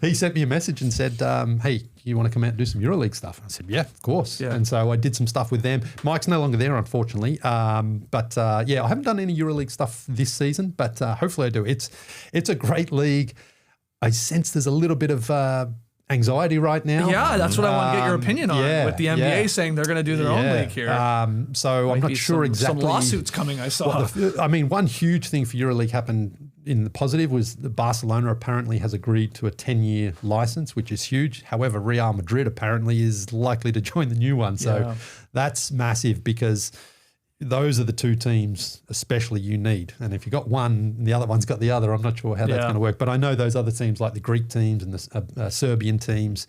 He sent me a message and said, hey, you want to come out and do some EuroLeague stuff? I said, yeah, of course. Yeah. And so I did some stuff with them. Mike's no longer there, unfortunately. But I haven't done any EuroLeague stuff this season, but hopefully I do. It's a great league. I sense there's a little bit of anxiety right now. Yeah, that's what I want to get your opinion on, with the NBA saying they're going to do their own league here. So I'm not sure exactly. Some lawsuits coming, I saw. I mean, one huge thing for EuroLeague happened in the positive was that Barcelona apparently has agreed to a 10-year license, which is huge. However, Real Madrid apparently is likely to join the new one. So that's massive, because those are the two teams especially you need. And if you got one and the other one's got the other, I'm not sure how that's going to work. But I know those other teams, like the Greek teams and the Serbian teams,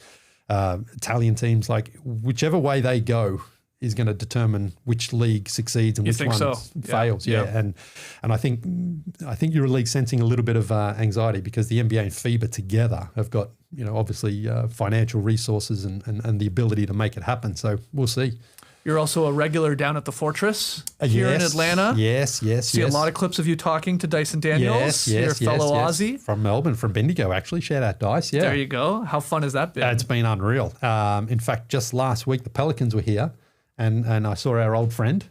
Italian teams, like whichever way they go is going to determine which league succeeds and which one fails. Yeah. And I think EuroLeague sensing a little bit of anxiety, because the NBA and FIBA together have got, you know, obviously financial resources and the ability to make it happen. So we'll see. You're also a regular down at the Fortress here in Atlanta. Yes. See a lot of clips of you talking to Dyson Daniels, your fellow Aussie. From Melbourne, from Bendigo, actually. Shout out Dice, There you go. How fun has that been? It's been unreal. In fact, just last week, the Pelicans were here, and I saw our old friend.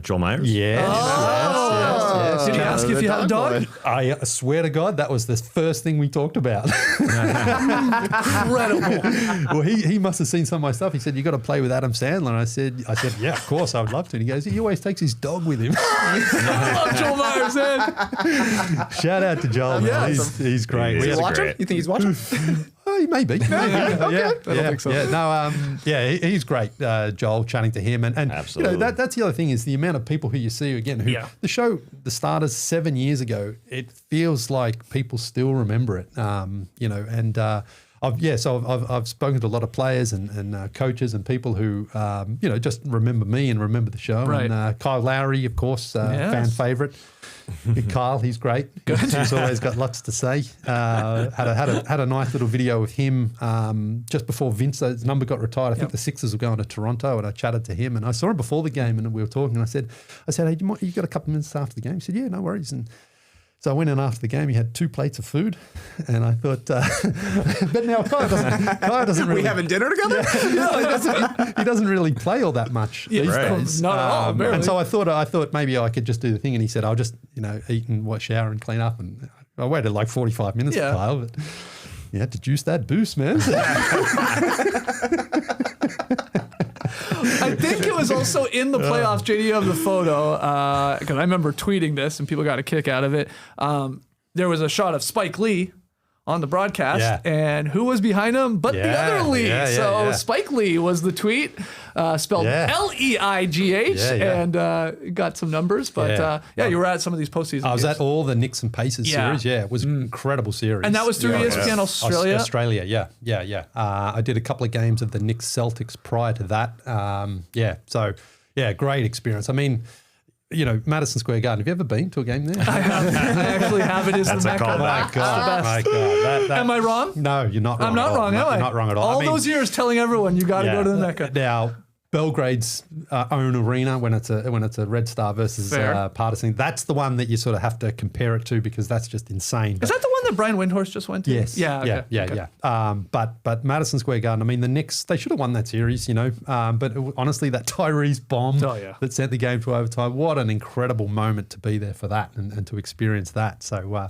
Joel Myers? Yes. Did he ask if you had a dog? I swear to God, that was the first thing we talked about. Incredible. Well, he must have seen some of my stuff. He said, you got to play with Adam Sandler. And I said, yeah, of course, I would love to. And he goes, he always takes his dog with him. I love Joel Myers, man. Shout out to Joel, man. He's great. He's watching? You think he's watching? He may be. I don't think so. He's great. Joel, chatting to him, and Absolutely. you know, that's the other thing, is the amount of people who you see again. The show, the starters 7 years ago, it feels like people still remember it. You know, and I've spoken to a lot of players and coaches and people who you know, just remember me and remember the show. Right. And Kyle Lowry, of course, fan favorite. Kyle, he's great. He's always got lots to say. Had a nice little video with him just before Vince's number got retired. I think the Sixers were going to Toronto, and I chatted to him, and I saw him before the game, and we were talking. And I said, hey, you got a couple of minutes after the game? He said, yeah, no worries. And so I went in after the game. He had 2 plates of food, and I thought, but now Kyle doesn't really. We having dinner together? He doesn't really play all that much these days. Not at all. Barely. And so I thought maybe I could just do the thing. And he said, I'll just, you know, eat and shower and clean up. And I waited like 45 minutes for Kyle, but you had to juice that boost, man. I think it was also in the playoffs, JD, you have the photo, because I remember tweeting this and people got a kick out of it. There was a shot of Spike Lee on the broadcast, and who was behind him but the other Lee. So Spike Lee was the tweet, spelled Leigh, and got some numbers. But you were at some of these postseason I was games. at all the Knicks and Pacers series. Yeah, it was an incredible series. And that was through ESPN Australia? Australia, yeah. I did a couple of games of the Knicks Celtics prior to that. So great experience. I mean, Madison Square Garden. Have you ever been to a game there? I actually have. It is the Mecca. callback. My God. Am I wrong? No, you're not wrong. I'm not wrong, am I? You're not wrong at all. All those years telling everyone you got to go to the Mecca. Now, Belgrade's own arena when it's a Red Star versus Partisan. That's the one that you sort of have to compare it to because that's just insane. Is that the one that Brian Windhorst just went to? Yes. Yeah. Yeah. But Madison Square Garden. I mean, the Knicks, they should have won that series, But honestly, that Tyrese bomb that sent the game to overtime. What an incredible moment to be there for that and to experience that. So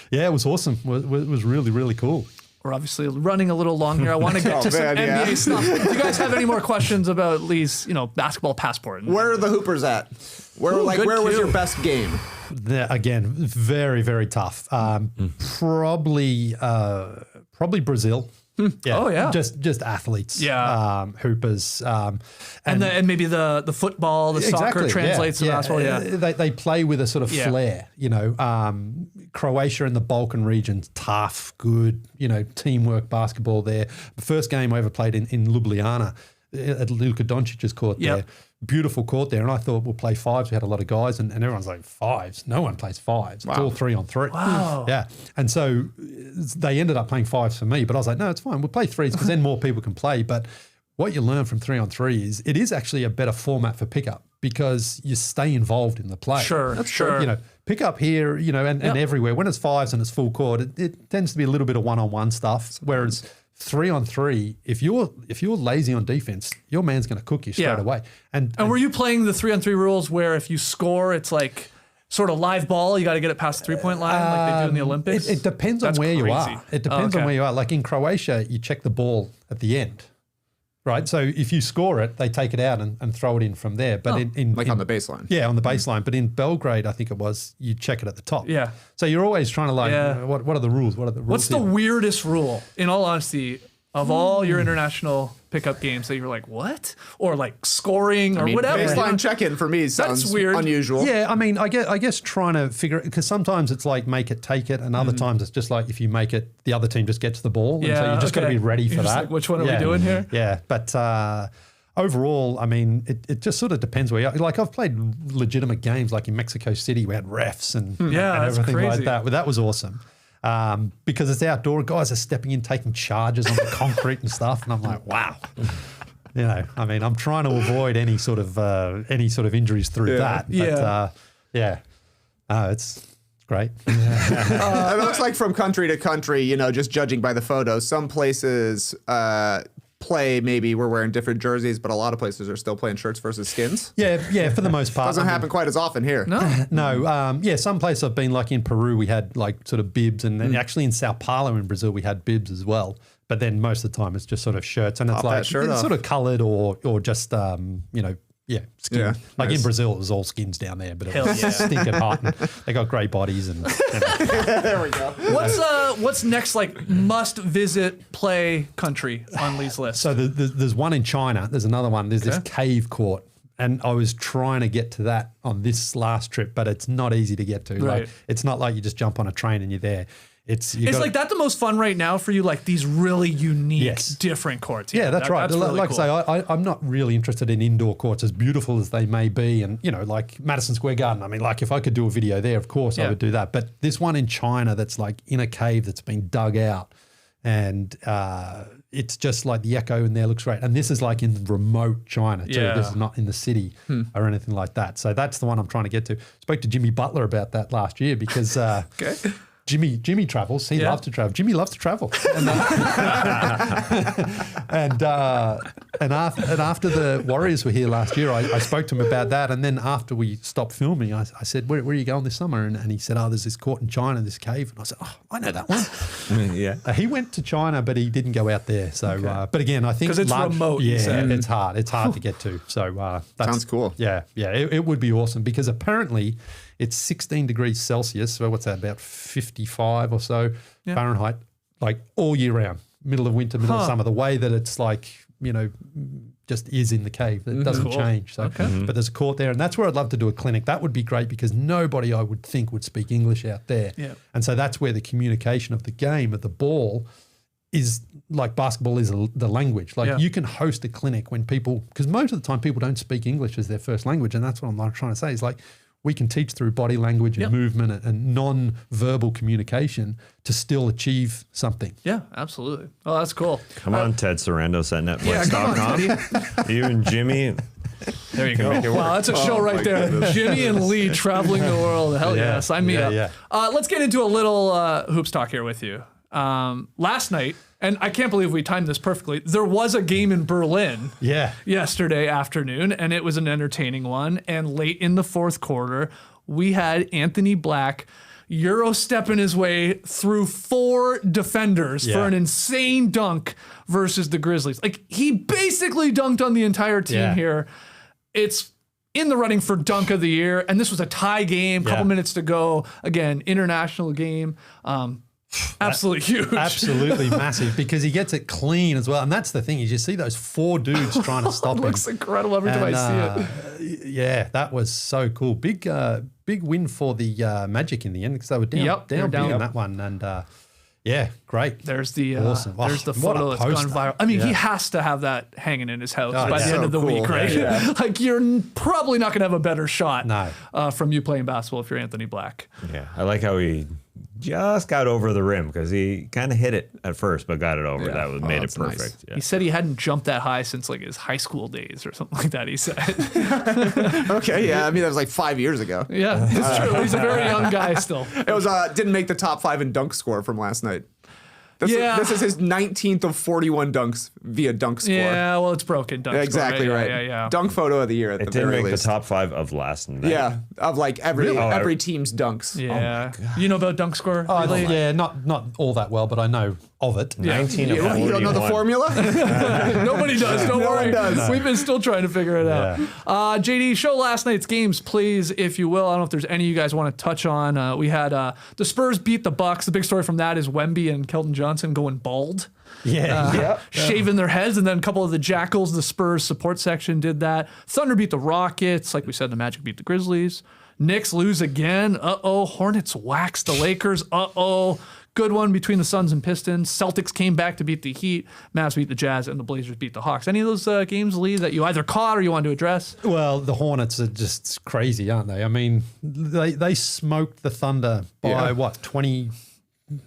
it was awesome. It was really, really cool. We're obviously running a little long here. I want to get to some NBA stuff. Do you guys have any more questions about Leigh's, basketball passport? Where are the Hoopers at? Where was your best game? Again, very, very tough. Probably Brazil. Yeah. Oh yeah, just athletes. Yeah, hoopers. And maybe the football, the soccer translates to basketball. Yeah, they play with a sort of flair. Croatia and the Balkan region, tough, good. Teamwork basketball there. The first game I ever played in Ljubljana at Luka Doncic's court there. Beautiful court there, and I thought we'll play fives. We had a lot of guys, and everyone's like, fives? No one plays fives. Wow. It's all 3-on-3. Wow. Yeah. And so they ended up playing fives for me, but I was like, no, it's fine. We'll play threes because then more people can play. But what you learn from 3-on-3 is it is actually a better format for pickup because you stay involved in the play. Sure. Pick up here, and everywhere. When it's fives and it's full court, it tends to be a little bit of one-on-one stuff, whereas 3-on-3, if you're lazy on defense, your man's going to cook you straight away. And were you playing the 3-on-3 rules where if you score, it's like sort of live ball, you got to get it past the 3-point line like they do in the Olympics? It depends on where you are. It depends on where you are. Like in Croatia, you check the ball at the end. Right, so if you score it, they take it out and throw it in from there. But on the baseline. Yeah, on the baseline. But in Belgrade, I think it was, you check it at the top. Yeah. So you're always trying to what are the rules? What are the rules? What's the weirdest rule, in all honesty, of all your international pickup games that you're like, what? Or like scoring or whatever. Baseline check-in for me sounds weird. Unusual. Yeah, I mean, I guess trying to figure it, because sometimes it's like make it, take it, and other times it's just like if you make it, the other team just gets the ball. And so you just got to be ready for that. Like, which one are we doing here? Yeah, but overall, I mean, it just sort of depends where you are. Like I've played legitimate games like in Mexico City, we had refs and everything crazy. like that. But that was awesome. Because it's outdoor, guys are stepping in, taking charges on the concrete and stuff, and I'm like, wow. I mean, I'm trying to avoid any sort of injuries through that. But, it's great. It looks like from country to country, just judging by the photos, some places play, maybe we're wearing different jerseys, but a lot of places are still playing shirts versus skins. Yeah, for the most part. Doesn't happen quite as often here. No. Some places I've been, like in Peru, we had like sort of bibs, and then actually in Sao Paulo in Brazil, we had bibs as well. But then most of the time it's just sort of shirts, and it's like it's sort of coloured or just skin. Yeah, like in Brazil, it was all skins down there, but it was stinking hot. And they got great bodies, and there we go. What's next? Like must visit play country on Leigh's list. So there's one in China. There's another one. There's this cave court, and I was trying to get to that on this last trip, but it's not easy to get to. Right. Like it's not like you just jump on a train and you're there. Is like that the most fun right now for you? Like these really unique, different courts. Yeah, that's right. That's really like cool. I say, I'm not really interested in indoor courts, as beautiful as they may be, and like Madison Square Garden. I mean, like if I could do a video there, of course I would do that. But this one in China, that's like in a cave that's been dug out, and it's just like the echo in there looks great. And this is like in remote China too. This is not in the city or anything like that. So that's the one I'm trying to get to. Spoke to Jimmy Butler about that last year because. Jimmy travels. He loves to travel. Jimmy loves to travel. And after the Warriors were here last year, I spoke to him about that. And then after we stopped filming, I said, where are you going this summer? And he said, there's this court in China, this cave. And I said, I know that one. He went to China, but he didn't go out there. So, but again, I think because it's remote. Yeah, it's hard. It's hard to get to. So sounds cool. Yeah. It would be awesome because apparently it's 16 degrees Celsius. So what's that, about 55 or so Fahrenheit, like all year round, middle of winter, middle of summer, the way that it's like, just is in the cave. It doesn't change. So, but there's a court there, and that's where I'd love to do a clinic. That would be great because nobody I would think would speak English out there. Yeah. And so that's where the communication of the game, of the ball, is like basketball is the language. Like you can host a clinic when people, because most of the time people don't speak English as their first language. And that's what I'm trying to say is like, we can teach through body language and movement and non-verbal communication to still achieve something. Yeah, absolutely. Oh, that's cool. Come on, Ted Sarandos at Yeah, come on, Netflix.com. You and Jimmy. There you go. Wow, that's a show right there. goodness. Jimmy and Leigh traveling the world. Hell yeah, sign me up. Yeah. Let's get into a little hoops talk here with you. Last night, and I can't believe we timed this perfectly, there was a game in Berlin yesterday afternoon, and it was an entertaining one. And late in the fourth quarter, we had Anthony Black Euro stepping his way through 4 defenders for an insane dunk versus the Grizzlies. Like, he basically dunked on the entire team here. It's in the running for dunk of the year, and this was a tie game, couple minutes to go. Again, international game. Absolutely huge. Absolutely massive, because he gets it clean as well. And that's the thing, is you see those 4 dudes trying to stop It him. looks incredible every time I see it. Yeah, that was so cool. Big win for the Magic in the end, because they were down they're big down. in that one. And yeah, great. There's the Awesome. there's the What a photo that's gone poster. viral. I mean, he has to have that hanging in his house by the yeah. end of the So week, cool. right? Like, you're probably not going to have a better shot from you playing basketball if you're Anthony Black. Yeah, I like how he just got over the rim, because he kind of hit it at first, but got it over. Yeah. That made it that's nice. perfect. Yeah. He said he hadn't jumped that high since like his high school days or something like that, he said. Okay, yeah. I mean, that was like 5 years ago. Yeah, it's true. He's a very young guy still. It was didn't make the top 5 in dunk score from last night. This is his 19th of 41 dunks via dunk score. Yeah, well, it's broken. Dunk score, Exactly right. Yeah. Dunk photo of the year at It the didn't very make least. the top 5 of last night. Yeah, of like every team's dunks. Yeah. You know about dunk score? Oh, really? yeah, not all that well, but I know of it. 19 You of 41. don't know the formula? Nobody does. Don't No worry. one does. We've been still trying to figure it out. JD, show last night's games, please, if you will. I don't know if there's any you guys want to touch on. We had the Spurs beat the Bucks. The big story from that is Wemby and Keldon Johnson going bald. Shaving their heads, and then a couple of the Jackals, the Spurs support section, did that. Thunder beat the Rockets. Like we said, the Magic beat the Grizzlies. Knicks lose again. Hornets wax the Lakers. Good one between the Suns and Pistons. Celtics came back to beat the Heat. Mavs beat the Jazz, and the Blazers beat the Hawks. Any of those games, Leigh, that you either caught or you want to address? Well, the Hornets are just crazy, aren't they? I mean, they smoked the Thunder by what, 20?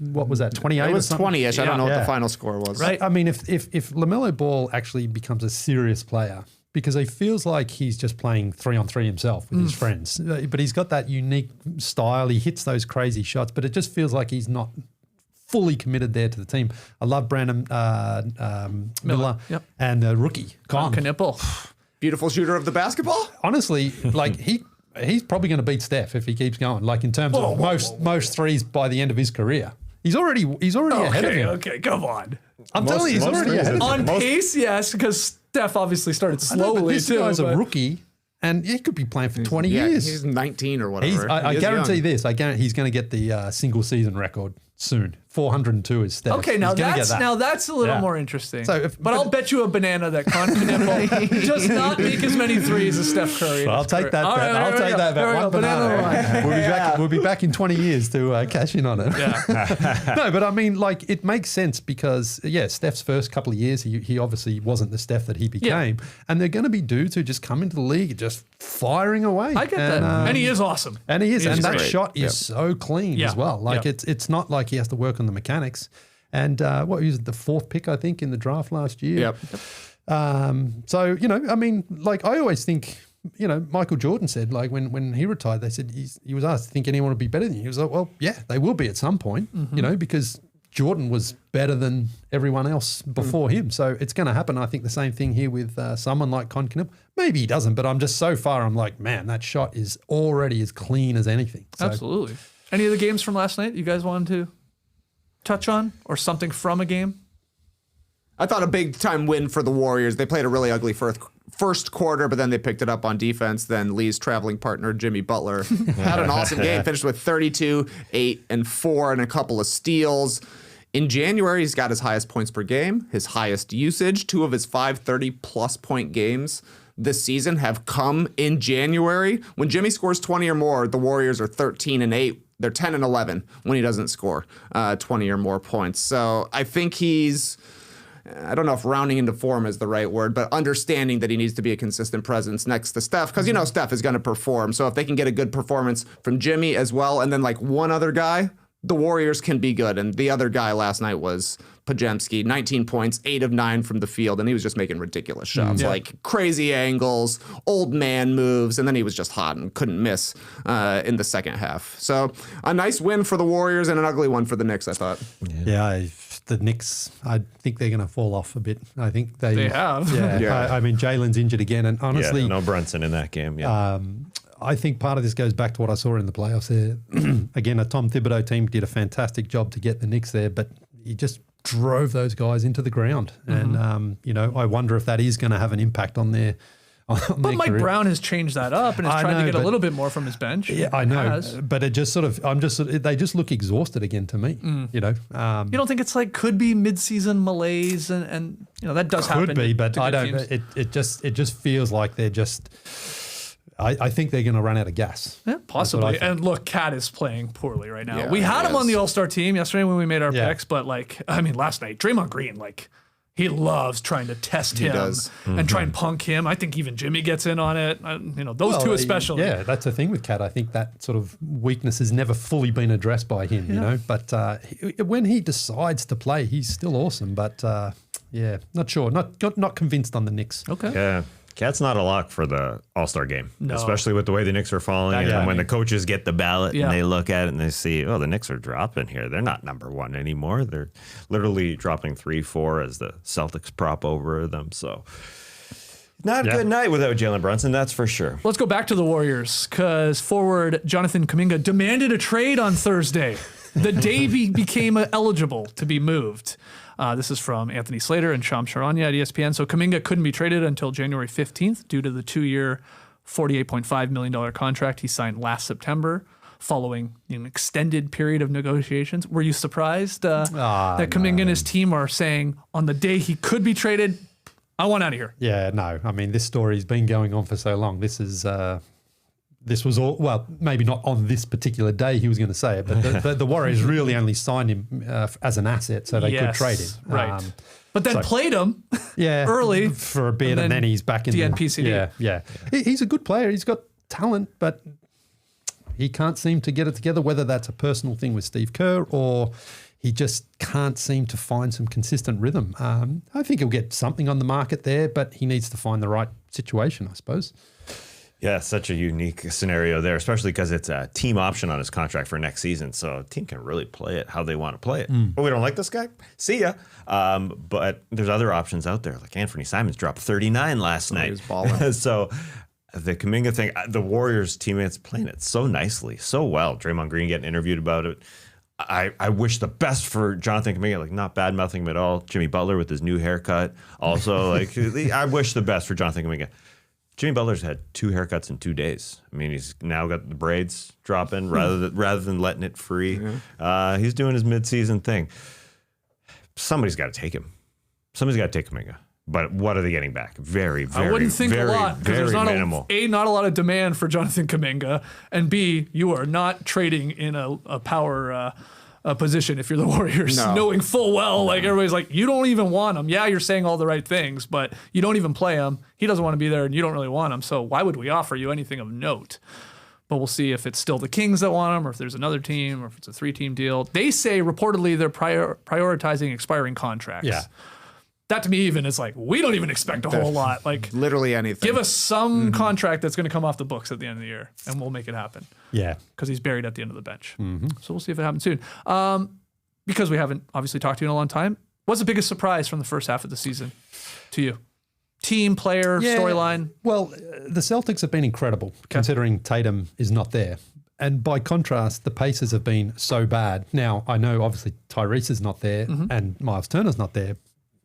What was that, 28? It was or something? 20-ish. I don't know what the final score was. Right. I mean, if LaMelo Ball actually becomes a serious player, because he feels like he's just playing 3-on-3 himself with his friends, but he's got that unique style. He hits those crazy shots, but it just feels like he's not fully committed there to the team. I love Brandon Miller and the rookie Knipple. Beautiful shooter of the basketball. Honestly, like he's probably going to beat Steph if he keeps going. Like in terms of most threes by the end of his career, he's already ahead of him. Okay, come on. I'm telling you, he's most already threes ahead of is- him. On pace, yes, because Steph obviously started I know, but slowly this too. guy's a but- rookie, and he could be playing for 20 Yeah, years. he's 19 or whatever. I He is guarantee young. this. I guarantee he's going to get the single season record soon. 402 is Steph. Okay, now He's gonna get that's that. a little Yeah. more interesting. So but I'll bet you a banana that Knipple does not make as many threes as Steph Curry. I'll take that All bet. right, I'll there we take go. that There we bet. go. One banana. line. We'll be back in 20 years to cash in on it. Yeah. No, but I mean, like, it makes sense because, Steph's first couple of years, he obviously wasn't the Steph that he became. And they're going to be dudes who just come into the league and just firing away. I get that. And he is awesome. And he is. And that great. shot is so clean Yeah. as well. Like, Yeah. it's not like he has to work on the mechanics. And what was it, the 4th pick, I think, in the draft last year? Yep. So, I mean, like, I always think, Michael Jordan said, like, when he retired, they said, he was asked, think anyone would be better than you? He was like, well, yeah, they will be at some point, because Jordan was better than everyone else before him. So it's going to happen. I think the same thing here with someone like Knipple. Maybe he doesn't, but I'm just so far, I'm like, man, that shot is already as clean as anything. So, Absolutely. Any of the games from last night you guys wanted to touch on, or something from a game? I thought a big time win for the Warriors. They played a really ugly first quarter, but then they picked it up on defense. Then Lee's traveling partner, Jimmy Butler, had an awesome game, finished with 32, 8, and 4, and a couple of steals. In January, he's got his highest points per game, his highest usage. 2 of his 5 30-plus point games this season have come in January. When Jimmy scores 20 or more, the Warriors are 13 and 8. They're 10 and 11 when he doesn't score 20 or more points. So I think he's I don't know if rounding into form is the right word, but understanding that he needs to be a consistent presence next to Steph, because, Steph is going to perform. So if they can get a good performance from Jimmy as well, and then like one other guy, the Warriors can be good. And the other guy last night was Pajemski, 19 points, 8 of 9 from the field, and he was just making ridiculous shots, like crazy angles, old man moves, and then he was just hot and couldn't miss in the second half. So a nice win for the Warriors and an ugly one for the Knicks, I thought. Yeah, the Knicks, I think they're going to fall off a bit. I think they have. Yeah, I mean, Jalen's injured again, and honestly, no Brunson in that game. Yeah. I think part of this goes back to what I saw in the playoffs there. Again, a Tom Thibodeau team did a fantastic job to get the Knicks there, but he just drove those guys into the ground. And, I wonder if that is going to have an impact on their But Mike Brown has changed that up and has tried to get a little bit more from his bench. Yeah, I know. But it just they just look exhausted again to me, You don't think it's like could be mid-season malaise and that does happen. Could be, but I don't. Teams. It just feels like they're just. I think they're going to run out of gas. Yeah, possibly. And look, Cat is playing poorly right now. Yeah, we had him on the All-Star team yesterday when we made our picks, but last night, Draymond Green, he loves trying to test him and try and punk him. I think even Jimmy gets in on it. Those two especially. Yeah, that's the thing with Cat. I think that sort of weakness has never fully been addressed by him, But when he decides to play, he's still awesome. But not sure. Not convinced on the Knicks. Okay. Yeah. Cat's not a lock for the All-Star game, especially with the way the Knicks are falling. And when the coaches get the ballot and they look at it and they see, the Knicks are dropping here. They're not number one anymore. They're literally dropping 3-4 as the Celtics prop over them. So not a good night without Jalen Brunson, that's for sure. Let's go back to the Warriors because forward Jonathan Kuminga demanded a trade on Thursday, the day he became eligible to be moved. This is from Anthony Slater and Sham Charania at ESPN. So Kuminga couldn't be traded until January 15th due to the 2-year, $48.5 million contract he signed last September following an extended period of negotiations. Were you surprised that Kuminga and his team are saying on the day he could be traded, I want out of here? Yeah, no. I mean, this story's been going on for so long. This was all, well, maybe not on this particular day he was going to say it, but the Warriors really only signed him as an asset so they could trade him. Right. But then played him early. For a bit, and then he's back in the NPCD. Yeah. He's a good player. He's got talent, but he can't seem to get it together, whether that's a personal thing with Steve Kerr or he just can't seem to find some consistent rhythm. I think he'll get something on the market there, but he needs to find the right situation, I suppose. Yeah, such a unique scenario there, especially because it's a team option on his contract for next season. So a team can really play it how they want to play it. But we don't like this guy? See ya. But there's other options out there. Like Anthony Simons dropped 39 last night. He was balling. So the Kuminga thing, the Warriors teammates playing it so nicely, so well. Draymond Green getting interviewed about it. I wish the best for Jonathan Kuminga, not bad mouthing him at all. Jimmy Butler with his new haircut. Also, I wish the best for Jonathan Kuminga. Jimmy Butler's had 2 haircuts in 2 days. I mean, he's now got the braids dropping rather than letting it free. He's doing his midseason thing. Somebody's got to take him. Somebody's got to take Kuminga. But what are they getting back? Very, very, I wouldn't think very, a lot because there's not minimal. Not a lot of demand for Jonathan Kuminga, and B, you are not trading in a power position if you're the Warriors, knowing full well, everybody's like, you don't even want him. Yeah, you're saying all the right things, but you don't even play him. He doesn't want to be there, and you don't really want him. So why would we offer you anything of note? But we'll see if it's still the Kings that want him, or if there's another team, or if it's a 3-team deal. They say reportedly they're prioritizing expiring contracts. Yeah. That to me even is we don't even expect a whole lot. Literally anything. Give us some contract that's going to come off the books at the end of the year, and we'll make it happen. Yeah. Because he's buried at the end of the bench. So we'll see if it happens soon. Because we haven't obviously talked to you in a long time, what's the biggest surprise from the first half of the season to you? Team, player, storyline? Well, the Celtics have been incredible considering Tatum is not there. And by contrast, the Pacers have been so bad. Now, I know obviously Tyrese is not there and Miles Turner's not there,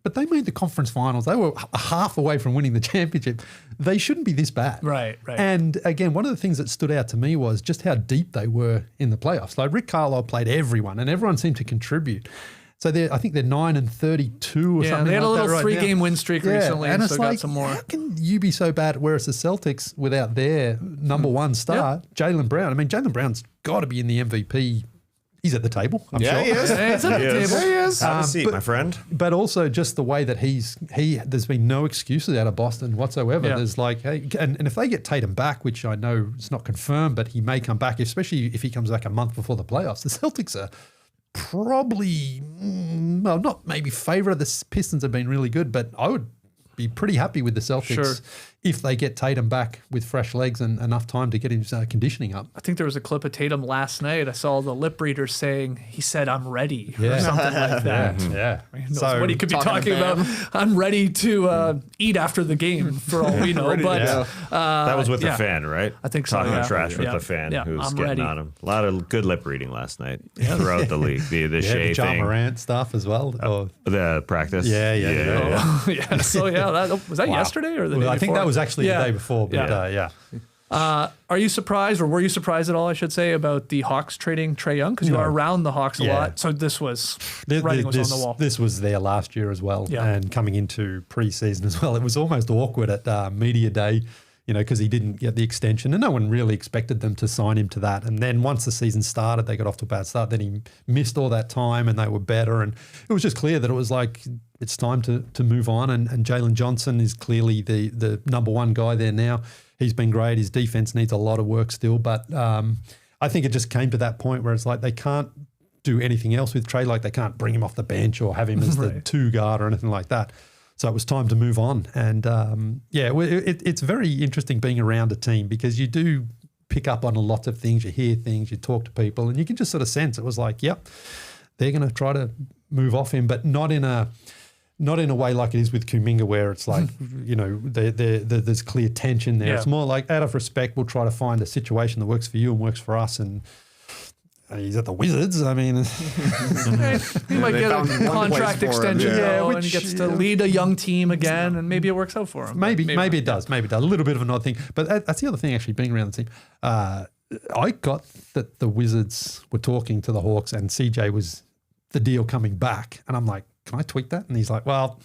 but they made the conference finals. They were half away from winning the championship. They shouldn't be this bad. Right. And again, one of the things that stood out to me was just how deep they were in the playoffs. Rick Carlisle played everyone, and everyone seemed to contribute. So I think they're 9-32 or something. Yeah, they had a little 3-game win streak recently, and so got some more. How can you be so bad? Whereas the Celtics, without their number one star, Jaylen Brown. I mean, Jaylen Brown's got to be in the MVP he's at the table, I'm Yeah, sure. he is. Hey, it's at the Yes. table. There he is. Have a seat, my friend. But also just the way that there's been no excuses out of Boston whatsoever. Yeah. There's like, hey, and if they get Tatum back, which I know is not confirmed, but he may come back, especially if he comes back a month before the playoffs, the Celtics are probably, well, not maybe favourite. The Pistons have been really good, but I would be pretty happy with the Celtics Sure. if they get Tatum back with fresh legs and enough time to get his conditioning up. I think there was a clip of Tatum last night. I saw the lip reader saying he said, "I'm ready," or Yeah. something like that. Yeah. Who knows what he could be talking to about. I'm ready to eat after the game, for all we know. Ready to But go. That was with yeah. the fan, right? I think so, Talking yeah. trash with Yeah. the fan Yeah, who was I'm getting ready. on him. A lot of good lip reading last night throughout the league. The Shea The Ja thing, Morant stuff as well. the practice. Yeah. Oh, yeah. So yeah, was that yesterday or the day I think before? that was actually Yeah. the day before, but yeah. Are you surprised, or were you surprised at all, I should say, about the Hawks trading Trae Young? Because you are around the Hawks a Yeah. lot. So this was writing was on the wall. This was there last year as well, Yeah. and coming into preseason as well. It was almost awkward at media day, because he didn't get the extension, and no one really expected them to sign him to that. And then once the season started, they got off to a bad start. Then he missed all that time, and they were better. And it was just clear that it was like it's time to move on. And Jalen Johnson is clearly the number one guy there now. He's been great. His defense needs a lot of work still, but I think it just came to that point where it's like they can't do anything else with Trae. Like they can't bring him off the bench or have him as the two guard or anything like that. So it was time to move on. And it's very interesting being around a team because you do pick up on a lot of things. You hear things, you talk to people, and you can just sort of sense it was like, yep, they're going to try to move off him, but not in a way like it is with Kuminga where it's like, there's clear tension there. Yeah. It's more like out of respect, we'll try to find a situation that works for you and works for us. And he's at the Wizards. I mean, He might They get found a one contract place for him, extension, yeah. though, and which, he gets to lead a young team again, and maybe it works out for him. maybe it does. Maybe it does. A little bit of an odd thing. But that's the other thing, actually, being around the team. I got that the Wizards were talking to the Hawks and CJ was the deal coming back. And I'm like, can I tweet that? And he's like, well,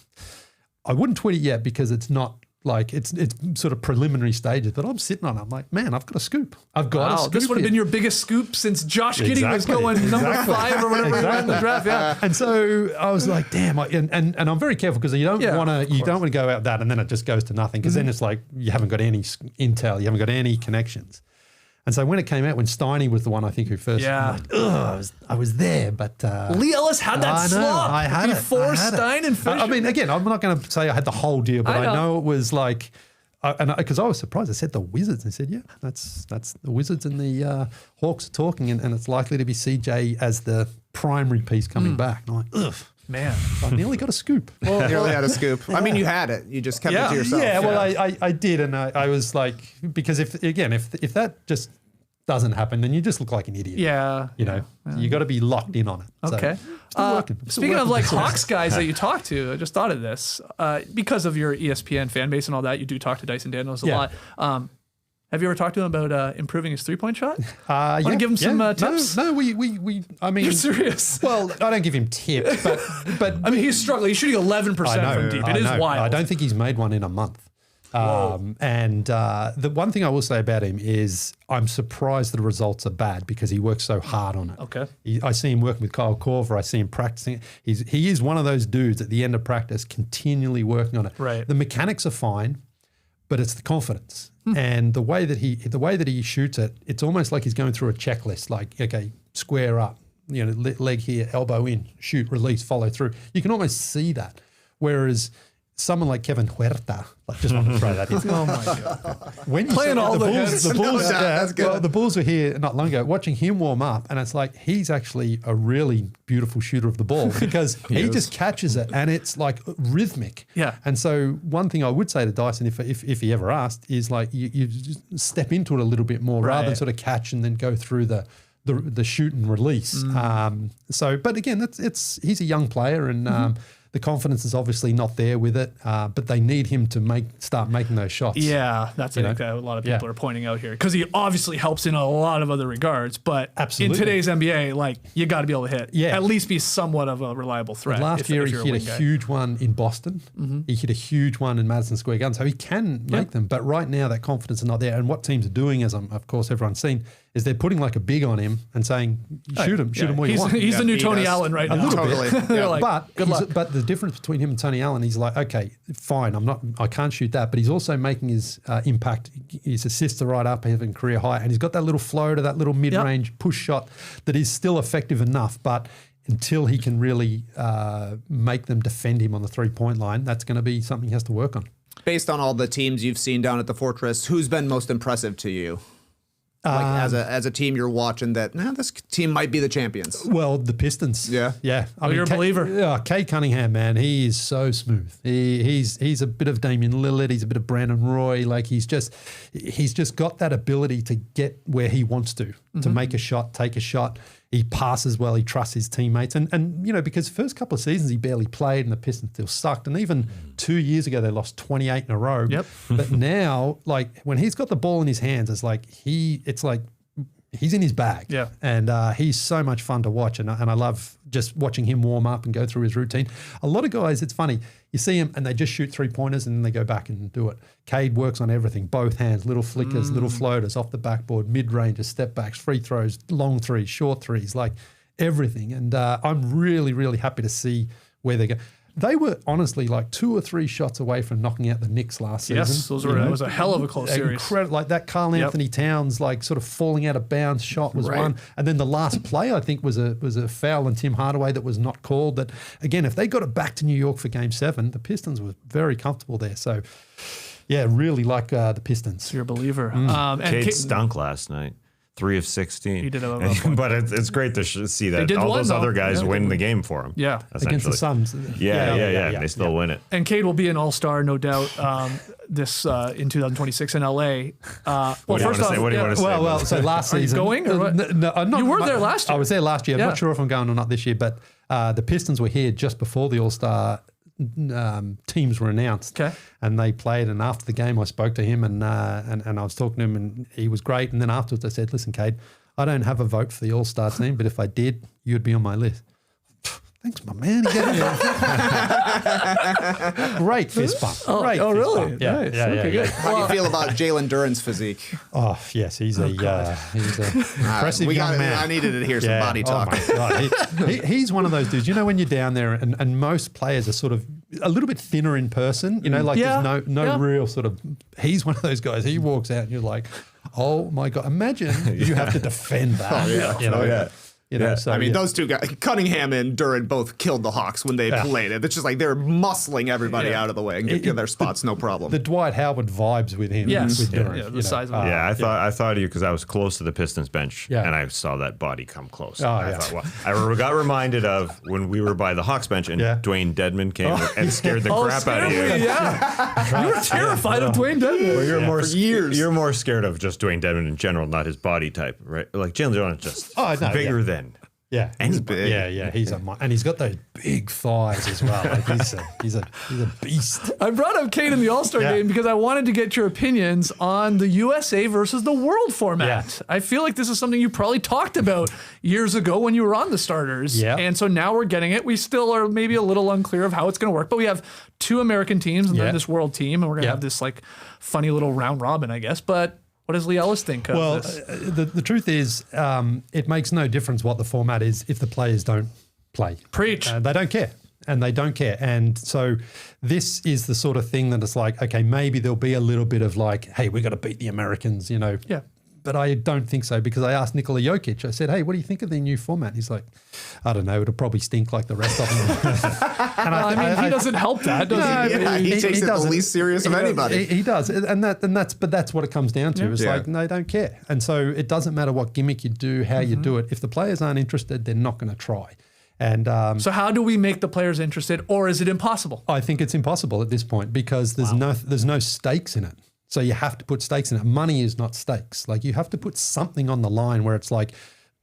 I wouldn't tweet it yet because it's not like it's sort of preliminary stages, but I'm sitting on it. I'm like, man, I've got a scoop. I've got a Wow, scoop. this would have here. been your biggest scoop since Josh Giddey was Exactly. going number 5 or whatever he went in the draft. Yeah. And so I was like, damn, and I'm very careful because you don't Yeah, want of to go out that and then it just goes to nothing because then it's like you haven't got any intel, you haven't got any connections. And so when it came out, when Steiny was the one I think who first, Yeah. I'm like, ugh, I was there, but Leigh Ellis had that I know, slot I had it. before I had it. Stein and Fisher. I mean, again, I'm not going to say I had the whole deal, but I I know. know it was like, because I was surprised. I said the Wizards. I said, yeah, that's the Wizards and the Hawks are talking, and it's likely to be CJ as the primary piece coming back. And I'm like, ugh. Man. I nearly got a scoop. Well, nearly had a scoop. I mean, you had it. You just kept it to yourself. Yeah, well, I did, and I was like, because if that just doesn't happen, then you just look like an idiot. Yeah. You got to be locked in on it. So, Okay. still working. Still Speaking of working. like Hawks guys that you talk to, I just thought of this. Because of your ESPN fan base and all that, you do talk to Dyson Daniels a Yeah. lot. Have you ever talked to him about improving his 3-point shot? Yeah, Want to give him some tips? No, we. I mean, You're serious? well, I don't give him tips, but I mean, he's struggling. He's shooting 11% from deep. It is wild. I don't think he's made one in a month. And the one thing I will say about him is I'm surprised the results are bad because he works so hard on it. Okay. I see him working with Kyle Korver. I see him practicing. He is one of those dudes at the end of practice continually working on it. Right. The mechanics are fine, but it's the confidence. And the way that he shoots it, it's almost like he's going through a checklist, like, okay, square up, leg here, elbow in, shoot, release, follow through. You can almost see that. Whereas someone like Kevin Huerta, I just want to throw that in. Oh my God. When you Playing saw all the Bulls, hits. the Bulls, No doubt, that's good. well, the Bulls were here not long ago, watching him warm up, and it's like he's actually a really beautiful shooter of the ball because he just catches it, and it's like rhythmic. Yeah. And so one thing I would say to Dyson, if he ever asked, is like you just step into it a little bit more rather than Right. sort of catch and then go through the shoot and release. So, but again, he's a young player, and The confidence is obviously not there with it, but they need him to start making those shots. Yeah, that's I think that a lot of people are pointing out here because he obviously helps in a lot of other regards. But Absolutely. in today's NBA, like you got to be able to hit. Yeah. At least be somewhat of a reliable threat. Last year he hit a huge one in Boston. He hit a huge one in Madison Square Garden, so he can make them. But right now that confidence is not there. And what teams are doing, as of course everyone's seen, is they're putting like a big on him and saying, shoot him where you want. He's the new Tony Allen right now. A little Totally. bit. Yeah. Like, but the difference between him and Tony Allen, he's like, okay, fine, I can't shoot that, but he's also making his impact, his assists are right up, having career high, and he's got that little floater, that little mid-range push shot that is still effective enough, but until he can really make them defend him on the three-point line, that's going to be something he has to work on. Based on all the teams you've seen down at the Fortress, who's been most impressive to you? Like as a team you're watching that, this team might be the champions. Well, the Pistons. Yeah. Yeah. You're a believer. Yeah, Cade Cunningham, man, he is so smooth. He's a bit of Damian Lillard. He's a bit of Brandon Roy. Like he's just got that ability to get where he wants to make a shot, take a shot. He passes well. He trusts his teammates. And because first couple of seasons he barely played and the Pistons still sucked. And even 2 years ago, they lost 28 in a row. Yep. But now, like when he's got the ball in his hands, it's like he's in his bag. Yeah. And he's so much fun to watch. And I love just watching him warm up and go through his routine. A lot of guys, it's funny, you see him and they just shoot three-pointers and then they go back and do it. Cade works on everything, both hands, little flickers, little floaters, off the backboard, mid-ranges, step backs, free throws, long threes, short threes, like everything. And I'm really, really happy to see where they go. They were honestly like 2 or 3 shots away from knocking out the Knicks last season. Yes, that was a hell of a close series. Incredible, like that Karl Anthony Towns, like sort of falling out of bounds shot was one, and then the last play I think was a foul on Tim Hardaway that was not called. That again, if they got it back to New York for Game 7, the Pistons were very comfortable there. So, yeah, really like the Pistons. You're a believer. Cade stunk last night. 3 of 16. He did have a point. But it's great to see that all win, those though. other guys win the game for him. Yeah. Against the Suns. Yeah. They still win it. And Cade will be an all-star, no doubt, this in 2026 in LA. What do you want to say? Well, so last season. Going or what? No, I'm not, You were there last year. I was there last year. I'm Yeah. not sure if I'm going or not this year, but the Pistons were here just before the All-Star teams were announced. Okay. And they played, and after the game I spoke to him and I was talking to him and he was great. And then afterwards I said, listen, Cade, I don't have a vote for the All-Star team, but if I did, you'd be on my list. Thanks, my man. Great fist bump. Great oh, fist really? bump. Yeah, Nice. yeah, Okay, yeah, good. yeah. How do you feel about Jalen Duren's physique? Oh, yes, he's an impressive young man. I needed to hear some body talk. Oh my God. He's one of those dudes. You know, when you're down there and most players are sort of a little bit thinner in person, you know, like there's no real sort of, he's one of those guys. He walks out and you're like, oh my God, imagine you have to defend that. You know, so, I mean, those two guys, Cunningham and Duren, both killed the Hawks when they played it. It's just like they're muscling everybody out of the way and get their spots, no problem. The Dwight Howard vibes with him. Yes. With Duren, Yeah, the size of him. I thought of you because I was close to the Pistons bench and I saw that body come close. I thought, I got reminded of when we were by the Hawks bench and Dwayne Dedman came and scared the crap out of you. Yeah. You were terrified of Dwayne Dedman. Well, you're more scared of just Dwayne Dedman in general, not his body type, right? Like Jalen Jones is just bigger than. Yeah, he's big. Yeah, and he's got those big thighs as well. Like he's a beast. I brought up Cade in the All-Star game because I wanted to get your opinions on the USA versus the World format. I feel like this is something you probably talked about years ago when you were on the starters. Yeah. And so now we're getting it. We still are maybe a little unclear of how it's going to work, but we have 2 American teams and then this World team, and we're going to have this like funny little round robin, I guess. But what does Leigh Ellis think of this? The truth is, it makes no difference what the format is if the players don't play. Preach. They don't care. And they don't care. And so this is the sort of thing that it's like, okay, maybe there'll be a little bit of like, hey, we got to beat the Americans, you know. Yeah. But I don't think so, because I asked Nikola Jokic, I said, hey, what do you think of the new format? He's like, I don't know, it'll probably stink like the rest of them. And he doesn't help that, does he? Yeah, he takes it the least serious of anybody. He does. But that's what it comes down to. It's like, no, they don't care. And so it doesn't matter what gimmick you do, how you do it. If the players aren't interested, they're not going to try. And so how do we make the players interested, or is it impossible? I think it's impossible at this point, because there's no stakes in it. So you have to put stakes in it. Money is not stakes. Like, you have to put something on the line where it's like,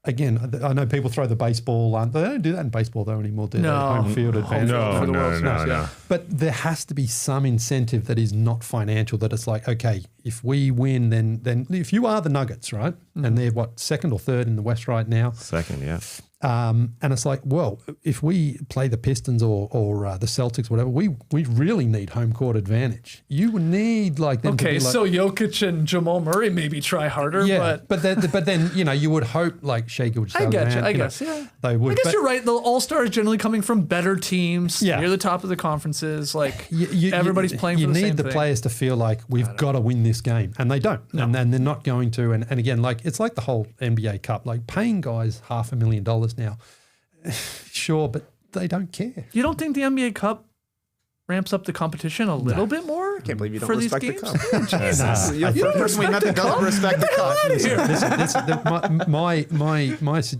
again, I know people throw the baseball. They don't do that in baseball though anymore, do they? No. Home field advantage. No. But there has to be some incentive that is not financial. That it's like, okay, if we win, then if you are the Nuggets, right, and they're second or third in the West right now. Second, yeah. And it's like, well, if we play the Pistons or the Celtics, whatever, we really need home court advantage. You need like them to be like, so Jokic and Jamal Murray maybe try harder. yeah, but then you would hope like Shai Gilgeous-Alexander. I guess, yeah. They would. I guess you're right. The All-Stars generally coming from better teams near the top of the conferences. Like everybody's playing for the same thing. You need the players to feel like we've got to win this game, and they don't, and they're not going to. And again, like it's like the whole NBA Cup, like paying guys $500,000 now. Sure, but they don't care. You don't think the NBA Cup ramps up the competition a little bit more? I can't believe you don't for these respect games? the cup. Jesus. You're the person we met that doesn't respect the cup. My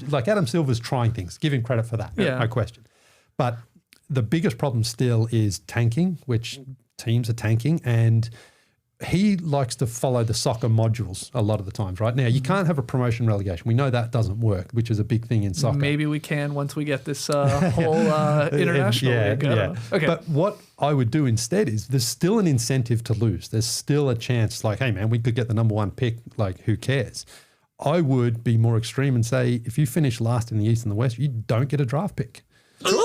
like Adam Silver's trying things. Give him credit for that. No question. But the biggest problem still is tanking, which teams are tanking, and he likes to follow the soccer modules a lot of the times. Right now, you can't have a promotion relegation. We know that doesn't work, which is a big thing in soccer. Maybe we can once we get this whole international league. Okay. But what I would do instead is there's still an incentive to lose. There's still a chance. Like, hey man, we could get the number one pick. Like, who cares? I would be more extreme and say, if you finish last in the East and the West, you don't get a draft pick. Jesus,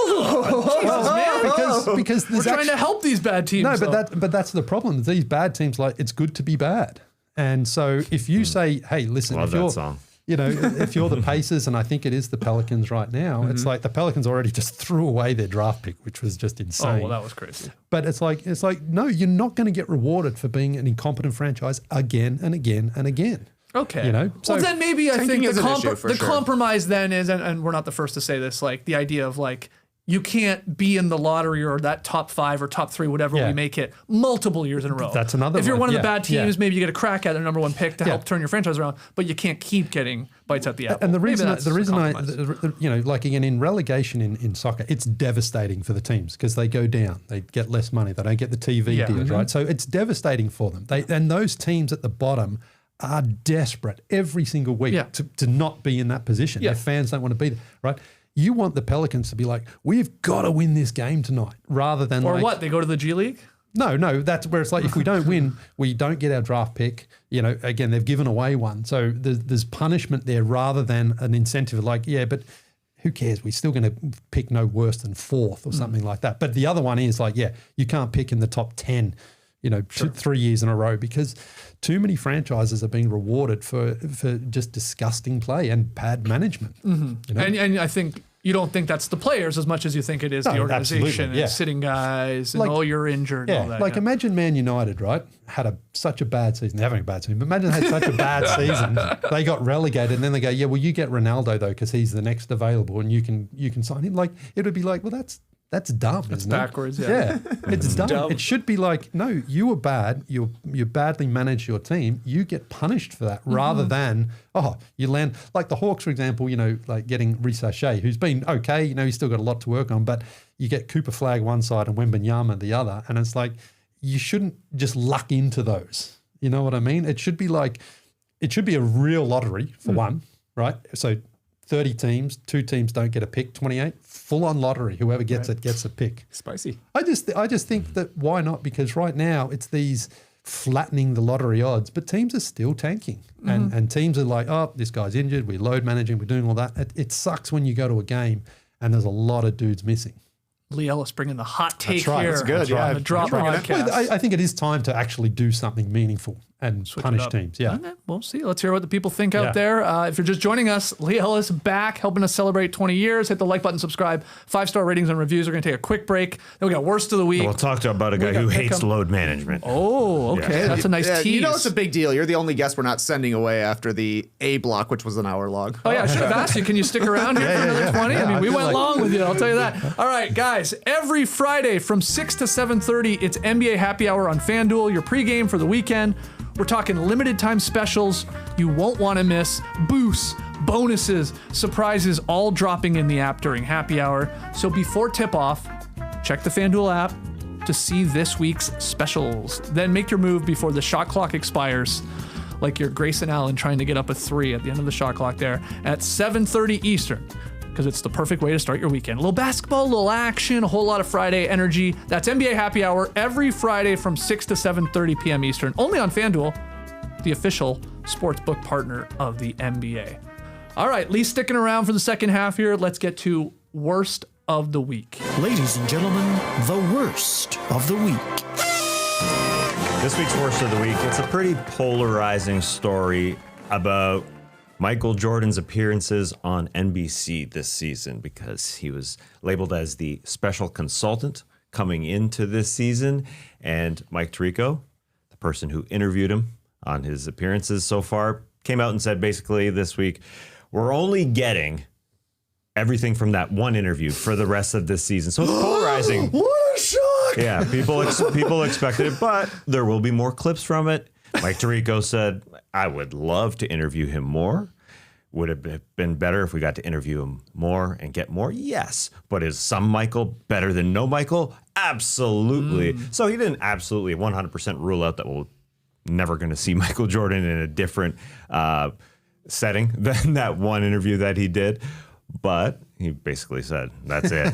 man. Because we're trying to help these bad teams. No, but that's the problem. These bad teams, like, it's good to be bad. And so if you say, hey, listen, if you're the Pacers, and I think it is the Pelicans right now, it's like the Pelicans already just threw away their draft pick, which was just insane. Oh, well, that was crazy. But it's like no, you're not going to get rewarded for being an incompetent franchise again and again and again. Okay. So well, then maybe I think the sure. compromise then is, and we're not the first to say this, like the idea of like, you can't be in the lottery or that top 5 or top 3, whatever we make it, multiple years in a row. That's another If you're one of the bad teams, yeah. maybe you get a crack at the number 1 pick to help turn your franchise around, but you can't keep getting bites at the apple. And the reason like again, in relegation in soccer, it's devastating for the teams because they go down, they get less money, they don't get the TV deals, right? So it's devastating for them. And those teams at the bottom are desperate every single week to not be in that position. Their fans don't want to be there, right? You want the Pelicans to be like, we've got to win this game tonight, rather than what? They go to the G League? No, that's where it's like, if we don't win, we don't get our draft pick. Again, they've given away one. So there's punishment there rather than an incentive like, but who cares? We're still going to pick no worse than 4th or something like that. But the other one is like, you can't pick in the top 10, 3 years in a row, because too many franchises are being rewarded for just disgusting play and bad management. Mm-hmm. And I think you don't think that's the players as much as you think it is the organization and sitting guys and you're injured and all that. Like imagine Man United, right, had such a bad season. They're having a bad season, but imagine they had such a bad season. They got relegated and then they go, well, you get Ronaldo though because he's the next available and you can sign him. Like it would be like, well, that's dumb. It's isn't backwards. it? Yeah, it's dumb. It should be like, no, you were bad. You badly managed your team. You get punished for that rather than, you land like the Hawks, for example. Like getting Risa Shea, who's been okay. He's still got a lot to work on, but you get Cooper Flag one side and Wembanyama the other, and it's like you shouldn't just luck into those. You know what I mean? It should be like, it should be a real lottery for one, right? So 30 teams, 2 teams don't get a pick, 28, full-on lottery. Whoever gets it gets a pick. Spicy. I just think that why not? Because right now it's these flattening the lottery odds, but teams are still tanking. And teams are like, this guy's injured, we're load managing, we're doing all that. It sucks when you go to a game and there's a lot of dudes missing. Leigh Ellis bringing the hot take right. here. That's good. On the Drop podcast. Well, I think it is time to actually do something meaningful and punish teams. Yeah. Okay, we'll see. Let's hear what the people think out there. If you're just joining us, Leigh Ellis back, helping us celebrate 20 years. Hit the like button, subscribe. 5-star ratings and reviews. We're going to take a quick break. Then we got Worst of the Week. We'll talk about a guy who hates load management. Oh, okay. Yeah. That's a nice tease. It's a big deal. You're the only guest we're not sending away after the A block, which was an hour long. Oh, yeah. I should have asked you. Can you stick around here for another 20? I mean, we went long with you. I'll tell you that. All right, guys. Every Friday from 6 to 7:30, it's NBA Happy Hour on FanDuel, your pregame for the weekend. We're talking limited time specials you won't want to miss, boosts, bonuses, surprises, all dropping in the app during Happy Hour. So before tip-off, check the FanDuel app to see this week's specials. Then make your move before the shot clock expires. like you're Grayson Allen trying to get up a 3 at the end of the shot clock there at 7:30 Eastern, because it's the perfect way to start your weekend. A little basketball, a little action, a whole lot of Friday energy. That's NBA Happy Hour every Friday from 6 to 7:30 p.m. Eastern, only on FanDuel, the official sportsbook partner of the NBA. All right, Lee's sticking around for the second half here. Let's get to worst of the week. Ladies and gentlemen, the worst of the week. This week's worst of the week, it's a pretty polarizing story about Michael Jordan's appearances on NBC this season, because he was labeled as the special consultant coming into this season. And Mike Tirico, the person who interviewed him on his appearances so far, came out and said basically this week, we're only getting everything from that one interview for the rest of this season. So it's polarizing. What a shock! Yeah, people expected it, but there will be more clips from it. Mike Tirico said, I would love to interview him more. Would it have been better if we got to interview him more and get more? Yes. But is some Michael better than no Michael? Absolutely. So he didn't absolutely 100% rule out that we're never going to see Michael Jordan in a different setting than that one interview that he did. But he basically said, that's it.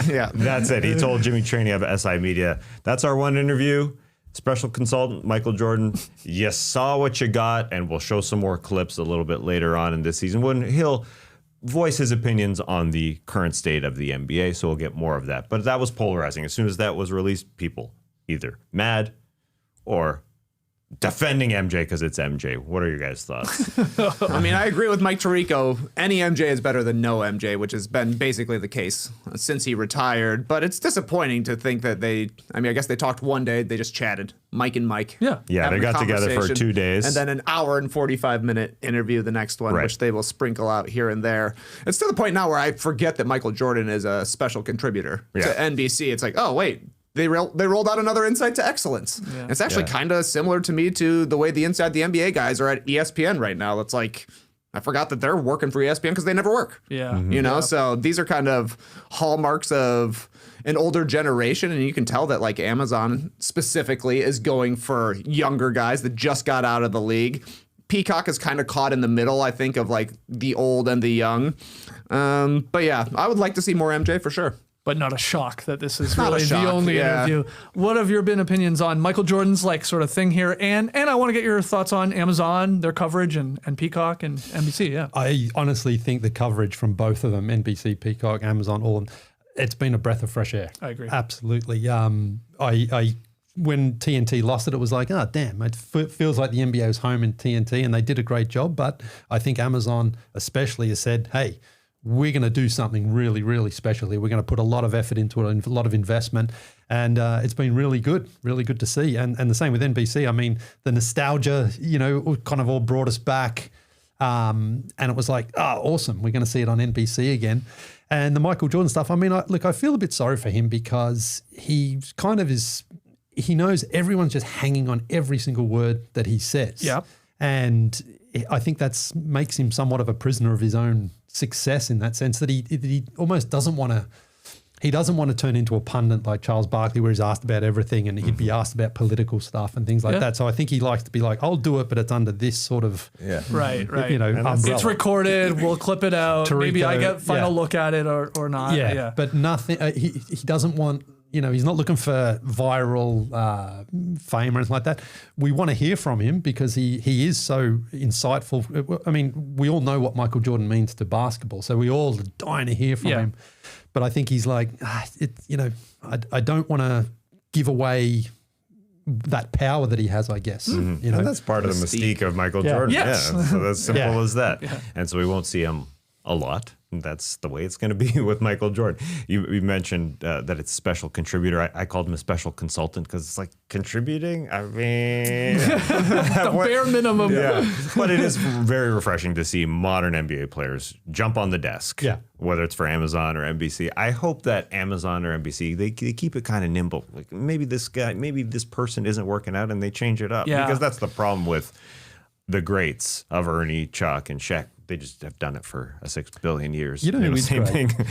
Yeah. That's it. He told Jimmy Traney of SI Media, that's our one interview. Special consultant Michael Jordan, you saw what you got, and we'll show some more clips a little bit later on in this season when he'll voice his opinions on the current state of the NBA, so we'll get more of that. But that was polarizing. As soon as that was released, people either mad or defending MJ because it's MJ. What are your guys' thoughts? I mean, I agree with Mike Tirico. Any MJ is better than no MJ, which has been basically the case since he retired. But it's disappointing to think that I guess they talked one day, they just chatted, Mike and Mike. Yeah. Yeah, they having a got together for conversation, 2 days. And then an hour and 45-minute interview the next one, Right. which they will sprinkle out here and there. It's to the point now where I forget that Michael Jordan is a special contributor to NBC. It's like, oh, wait. They rolled out another Insight to Excellence. Yeah. It's actually kind of similar to me to the way the Inside the NBA guys are at ESPN right now. It's like, I forgot that they're working for ESPN because they never work. Yeah. You know, so these are kind of hallmarks of an older generation. And you can tell that like Amazon specifically is going for younger guys that just got out of the league. Peacock is kind of caught in the middle, I think, of like the old and the young. But yeah, I would like to see more MJ for sure. But not a shock that this is Not a really the shock, only yeah. interview. What have your been opinions on Michael Jordan's like sort of thing here? And I want to get your thoughts on Amazon, their coverage, and Peacock and NBC. Yeah. I honestly think the coverage from both of them, NBC, Peacock, Amazon, it's been a breath of fresh air. I agree. Absolutely. When TNT lost it was like, oh, damn, it feels like the NBA was home in TNT, and they did a great job. But I think Amazon especially has said, hey, we're going to do something really, really special here. We're going to put a lot of effort into it and a lot of investment. And it's been really good to see. And the same with NBC. I mean, the nostalgia, kind of all brought us back. And it was like, oh, awesome. We're going to see it on NBC again. And the Michael Jordan stuff, I mean, I feel a bit sorry for him because he kind of is, he knows everyone's just hanging on every single word that he says. Yeah. And I think that makes him somewhat of a prisoner of his own success in that sense, that he almost doesn't want to turn into a pundit like Charles Barkley, where he's asked about everything and he'd be asked about political stuff and things like that. So I think he likes to be like, I'll do it, but it's under this sort of Right. umbrella. It's recorded. We'll clip it out. Tirico, Maybe I get final look at it or not. Yeah. But nothing. He doesn't want. He's not looking for viral fame or anything like that. We want to hear from him because he is so insightful. I mean, we all know what Michael Jordan means to basketball, so we all are dying to hear from him. But I think he's like, I don't want to give away that power that he has, I guess. And that's part of the mystique of Michael Jordan. Yes. Yeah, so that's simple as that. Yeah. And so we won't see him a lot. That's the way it's going to be with Michael Jordan. You mentioned that it's special contributor. I called him a special consultant because it's like contributing. I mean, the bare minimum. Yeah, but it is very refreshing to see modern NBA players jump on the desk. Yeah, whether it's for Amazon or NBC. I hope that Amazon or NBC they keep it kind of nimble. Like maybe this person isn't working out, and they change it up. Yeah, because that's the problem with the greats of Ernie, Chuck, and Shaq. they just have done it for 6 billion years. You know who is same great? thing.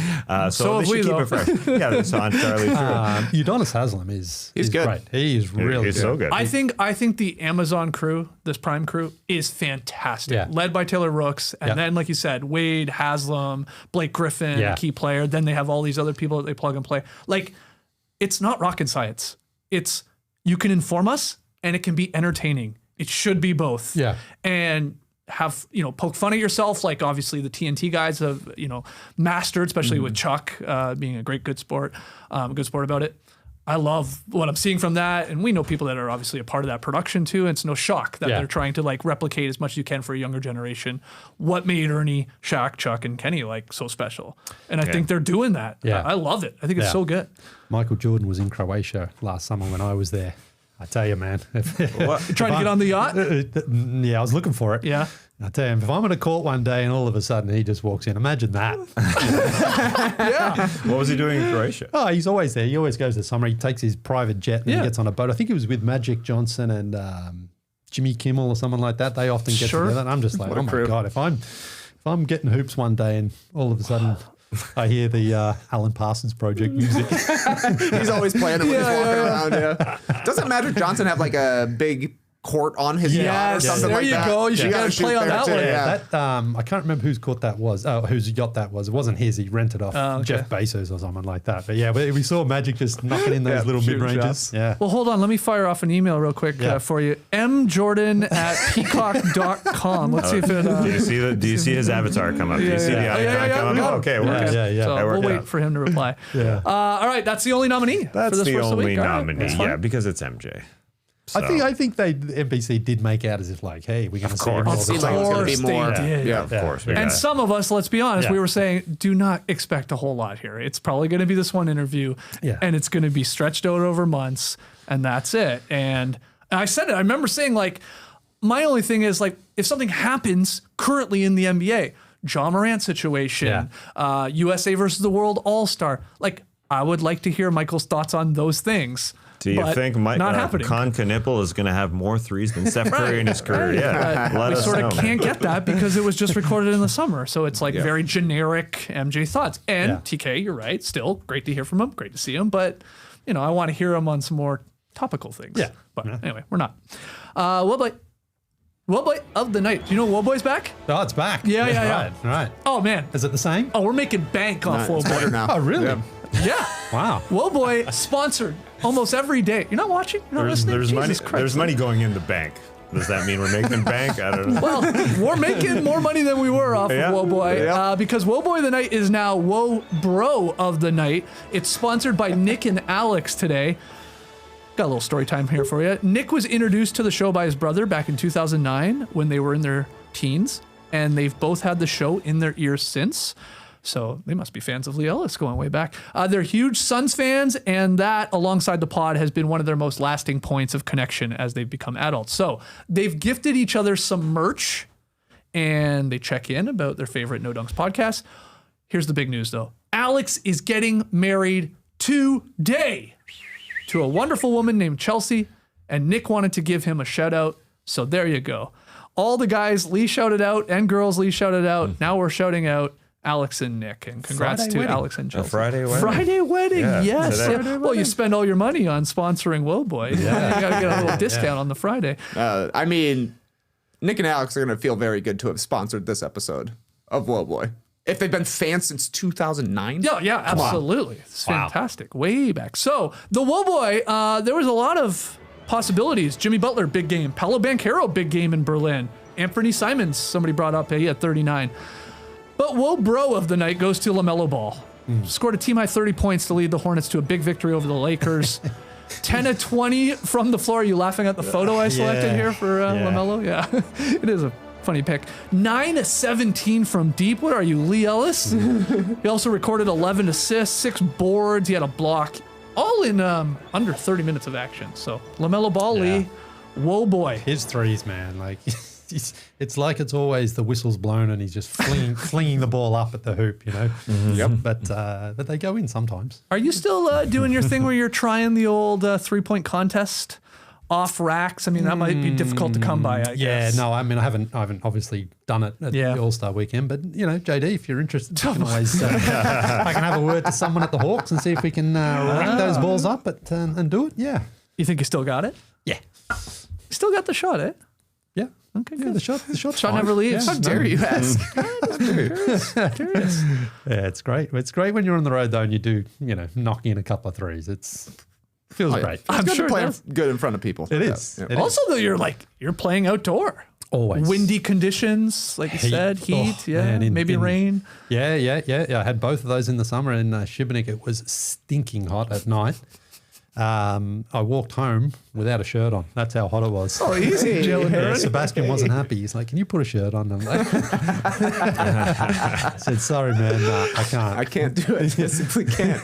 So they have we, should keep though. it fresh. Yeah, that's entirely true. Udonis Haslam is good. great. He is really He's good. so good. I think the Amazon crew, this Prime crew, is fantastic. Yeah. Led by Taylor Rooks, and Yeah. then like you said, Wade, Haslam, Blake Griffin, Yeah. key player. Then they have all these other people that they plug and play. Like, it's not rocket science. It's you can inform us, and it can be entertaining. It should be both. Yeah. And have, poke fun at yourself. Like, obviously the TNT guys have, mastered, especially with Chuck being a good sport about it. I love what I'm seeing from that. And we know people that are obviously a part of that production too. And it's no shock that Yeah. they're trying to like replicate as much as you can for a younger generation what made Ernie, Shaq, Chuck, and Kenny like so special. And I think they're doing that. Yeah. I love it. I think it's Yeah. so good. Michael Jordan was in Croatia last summer when I was there. I tell you, man. Trying to get on the yacht? Yeah, I was looking for it. Yeah. I tell you, if I'm at a court one day and all of a sudden he just walks in, imagine that. Yeah. What was he doing in Croatia? Oh, he's always there. He always goes to summer. He takes his private jet and Yeah. he gets on a boat. I think he was with Magic Johnson and Jimmy Kimmel or someone like that. They often get Sure. together. And I'm just like, What a oh my crew. God, if I'm getting hoops one day and all of a sudden I hear the Alan Parsons Project music. He's always playing it when he's walking around. Yeah. Doesn't Magic Johnson have like a big court on his yacht or Yes, something there like you that? go. You should gotta gotta play shoot on there that too, one. Yeah. That I can't remember whose court that was, whose yacht that was. It wasn't his. He rented off okay. Jeff Bezos or someone like that. But yeah, we saw Magic just knocking in those Yeah, little shooting mid-ranges. shots. Yeah. Well, hold on. Let me fire off an email real quick Yeah. for you. mjordan@peacock.com. Let's see if it... Do you see his avatar come up? Do you see the icon come up? Okay, Okay. works. Yeah. So That we'll worked wait out. for him to reply. Yeah. All right, that's the only nominee. That's for this the first only week. All right, nominee. that's fine. Yeah, because it's MJ. I think the NBC did make out as if like, hey, we're going to see him all It the seemed like time. it was going course to be more. they did. Yeah. Of course. And some of us, let's be honest, Yeah. we were saying, do not expect a whole lot here. It's probably going to be this one interview, Yeah. and it's going to be stretched out over months, and that's it. And I said it. I remember saying, like, my only thing is, like, if something happens currently in the NBA, John Morant situation, USA versus the World All-Star, like, I would like to hear Michael's thoughts on those things. Do you but think not happening. Con Knipple is going to have more threes than Steph Curry in his career? Yeah, let We us sort know. of can't get that because it was just recorded in the summer. So it's like very generic MJ thoughts. And Yeah. TK, you're right. Still great to hear from him. Great to see him. But, I want to hear him on some more topical things. Yeah. But anyway, we're not. Wellboy of the night. Do you know Wellboy's back? Oh, it's back. Yeah. Right. Oh, man. Is it the same? Oh, we're making bank off It's better Wellboy. now. Oh, really? Yeah. Yeah. Wow. Wellboy sponsored almost every day. You're not watching? You're not listening? There's money. Jesus Christ. There's money going in the bank. Does that mean we're making bank? I don't know. Well, we're making more money than we were off Yeah. of Wellboy Yeah. because Wellboy of the Night is now Woe Bro of the Night. It's sponsored by Nick and Alex today. Got a little story time here for you. Nick was introduced to the show by his brother back in 2009 when they were in their teens, and they've both had the show in their ears since. So they must be fans of Leigh Ellis going way back. They're huge Suns fans, and that, alongside the pod, has been one of their most lasting points of connection as they've become adults. So they've gifted each other some merch, and they check in about their favorite No Dunks podcast. Here's the big news, though. Alex is getting married today to a wonderful woman named Chelsea, and Nick wanted to give him a shout out. So there you go. All the guys Leigh shouted out and girls Leigh shouted out. Now we're shouting out Alex and Nick, and congrats Friday to wedding. Alex and Chelsea. Friday wedding. Friday wedding, Yeah, yes. today. Yeah. Well, you spend all your money on sponsoring Wellboy. Yeah. You got to get a little discount on the Friday. I mean, Nick and Alex are going to feel very good to have sponsored this episode of Whoa Boy. If they've been fans since 2009. Yeah, absolutely. It's fantastic. Way back. So the Wellboy, there was a lot of possibilities. Jimmy Butler, big game. Paolo Banchero, big game in Berlin. Anthony Simons, somebody brought up, he had 39. But Woe Bro of the night goes to LaMelo Ball. Scored a team-high 30 points to lead the Hornets to a big victory over the Lakers. 10 of 20 from the floor. Are you laughing at the photo I selected here for LaMelo? Yeah, it is a funny pick. 9 of 17 from deep. What are you, Leigh Ellis? He also recorded 11 assists, 6 boards. He had a block, all in under 30 minutes of action. So LaMelo Ball, Leigh, Woe Boy. His threes, man. Like, it's like it's always the whistle's blown and he's just flinging the ball up at the hoop, Yep. But they go in sometimes. Are you still doing your thing where you're trying the old 3-point contest off racks? I mean, that might be difficult to come by, I guess. No, I mean, I haven't obviously done it at the All-Star weekend, but JD, if you're interested, you can always, I can have a word to someone at the Hawks and see if we can rack those balls up and do it. Yeah. You think you still got it? Yeah. You still got the shot, eh? Yeah. Okay, Yeah, good. the shot's Shot fine. never leaves. Yeah, How dare you ask? Curious. Yeah, it's great. It's great when you're on the road though, and you do, knock in a couple of threes. Feels great. I'm It's good sure to play it does. good in front of people. It is. Yeah. It is. Also, though, you're playing outdoor. Always. Windy conditions, like you Heat. said, heat, Oh, man, maybe rain. Yeah. I had both of those in the summer in Shibboleth. It was stinking hot at night. I walked home without a shirt on. That's how hot it was. Oh, easy, Jill. Yeah, Sebastian wasn't happy. He's like, "Can you put a shirt on?" I'm like, I said, "Sorry, man, I can't." I can't do it. I simply can't.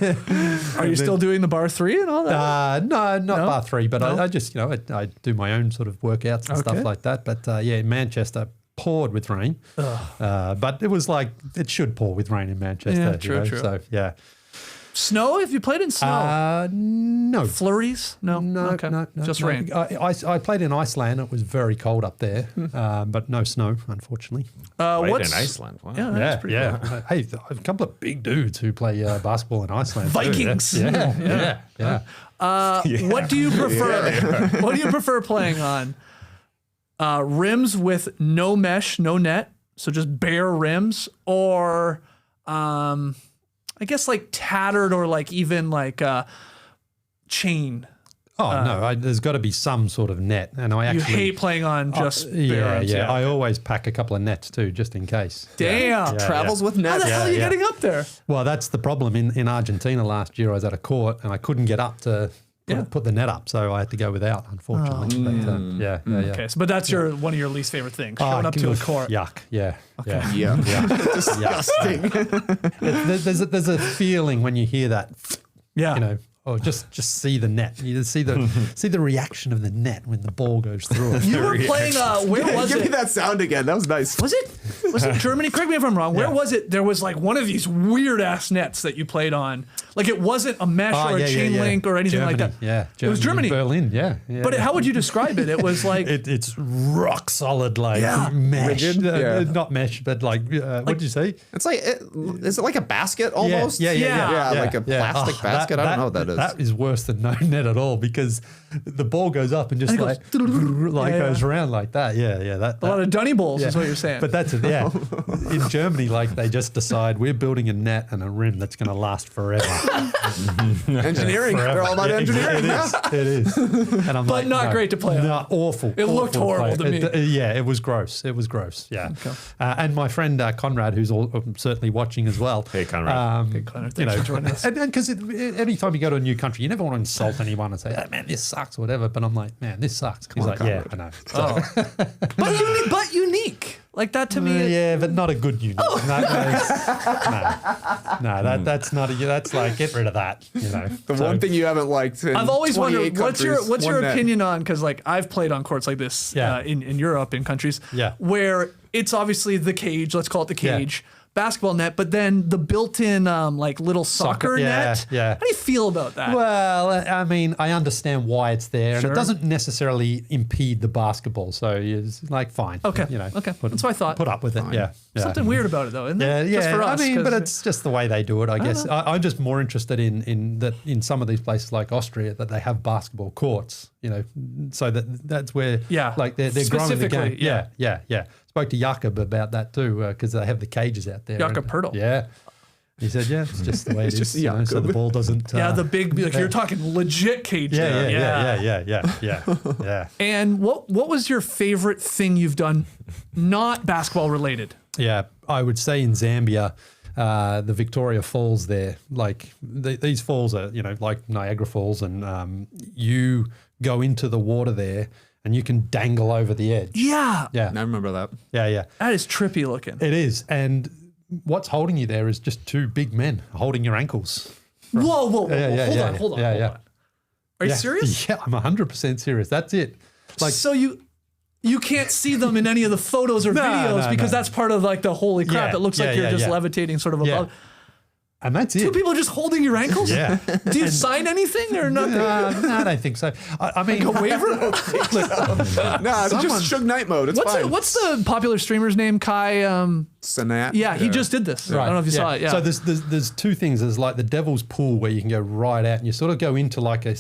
Are you still doing the bar 3 and all that? No, not bar 3, but No? I just, I do my own sort of workouts and Okay. stuff like that. But in Manchester, poured with rain. But it was like, it should pour with rain in Manchester. Yeah, true. So, yeah. Snow? Have you played in snow? No. Flurries? No. No, Okay. no, Just no. rain. I played in Iceland. It was very cold up there, but no snow, unfortunately. Right What's in Iceland. Wow. Yeah, that's pretty cool. Hey, a couple of big dudes who play basketball in Iceland. too. Vikings. Yeah. What do you prefer? What do you prefer playing on? Rims with no mesh, no net, so just bare rims, or I guess like tattered or like even like chain. Oh no, there's got to be some sort of net, and I You actually hate playing on just bare yeah, rims. yeah. I always pack a couple of nets too, just in case. Damn. Travels with How nets. the hell are you yeah. getting up there? Well, that's the problem. In Argentina last year, I was at a court and I couldn't get up to put the net up, so I had to go without, unfortunately. But, Okay, so, but that's one of your least favorite things, showing up to a court. Yuck. Yeah. Okay. Yeah. Disgusting. There's a feeling when you hear that, Yeah. or just see the net. You see the reaction of the net when the ball goes through it. You were playing, where was Give me it? that sound again. That was nice. Was it Germany? Correct me if I'm wrong. Where was it? There was like one of these weird ass nets that you played on. Like it wasn't a mesh or a chain link or anything like that. Yeah, It was Germany. Berlin. Yeah. But how would you describe it? It was like It's rock solid, like Yeah. mesh. Rigid? Yeah. Not mesh, but like what did you say? It's like, is it like a basket almost? Yeah, like a plastic Oh, basket. I don't know what that is. That is worse than no net at all because the ball goes up and just And it like goes goes around like that. Yeah. That a lot of dunny bowls is what you're saying. But that's it. Yeah. In Germany, like they just decide we're building a net and a rim that's going to last forever. Engineering. They're all about engineering. It is. And I'm But like, not no, great to play on. No, awful. It looked awful horrible play. to me. Yeah, it was gross. Yeah. And my friend Conrad, who's certainly watching as well. Hey, Conrad. Hey, Connor, thanks for joining us. And because anytime you go to a new country, you never want to insult anyone and say, "Oh, man, this sucks," or whatever. But I'm like, man, this sucks. He's like, yeah, I know. So, But unique. Like that to me. yeah, but not a good union. That's not. That's like get rid of that. The one thing you haven't liked in I've always 28 wondered what's your countries, net. opinion on, because like I've played on courts like this in Europe, in countries where it's obviously the cage, let's call it the cage, basketball net, but then the built-in like little soccer net. Yeah. How do you feel about that? Well, I mean, I understand why it's there, and Sure. it doesn't necessarily impede the basketball. So it's like fine. Okay. Okay. That's what I thought. Put up with it. Yeah. Something weird about it though, isn't there? Yeah, Just for us, I mean, but 'cause- it's just the way they do it, I guess. I'm just more interested in some of these places like Austria that they have basketball courts, so that's where like they're growing the game. Specifically, Yeah. Spoke to Jakob about that too because they have the cages out there. Jakob and- Pertl. Yeah. He said, yeah, it's just the way it just is. So Jakob. the ball doesn't. the big, like you're talking legit cage. Yeah. And what was your favorite thing you've done, not basketball related? Yeah, I would say in Zambia, the Victoria Falls there, like these falls are, like Niagara Falls, and you go into the water there and you can dangle over the edge. Yeah. Yeah, I remember that. yeah. That is trippy looking. It is, and what's holding you there is just two big men holding your ankles. Whoa. Yeah, Hold on. yeah. Are you Yeah. serious? Yeah, I'm 100% serious. That's it. Like, So you can't see them in any of the photos or No, videos no, because no. that's part of like the holy crap. Yeah, It looks like yeah, you're yeah, just yeah. levitating sort of Yeah. above. And that's it. Two people just holding your ankles? Yeah. Do you sign anything or nothing? No, I don't think so. I mean, A waiver? Nah, it's just Suge Knight mode. It's fine. What's the popular streamer's name? Kai. Sanat? Yeah, he just did this. I don't know if you saw it. Yeah. So there's two things. There's like the Devil's Pool where you can go right out and you sort of go into like a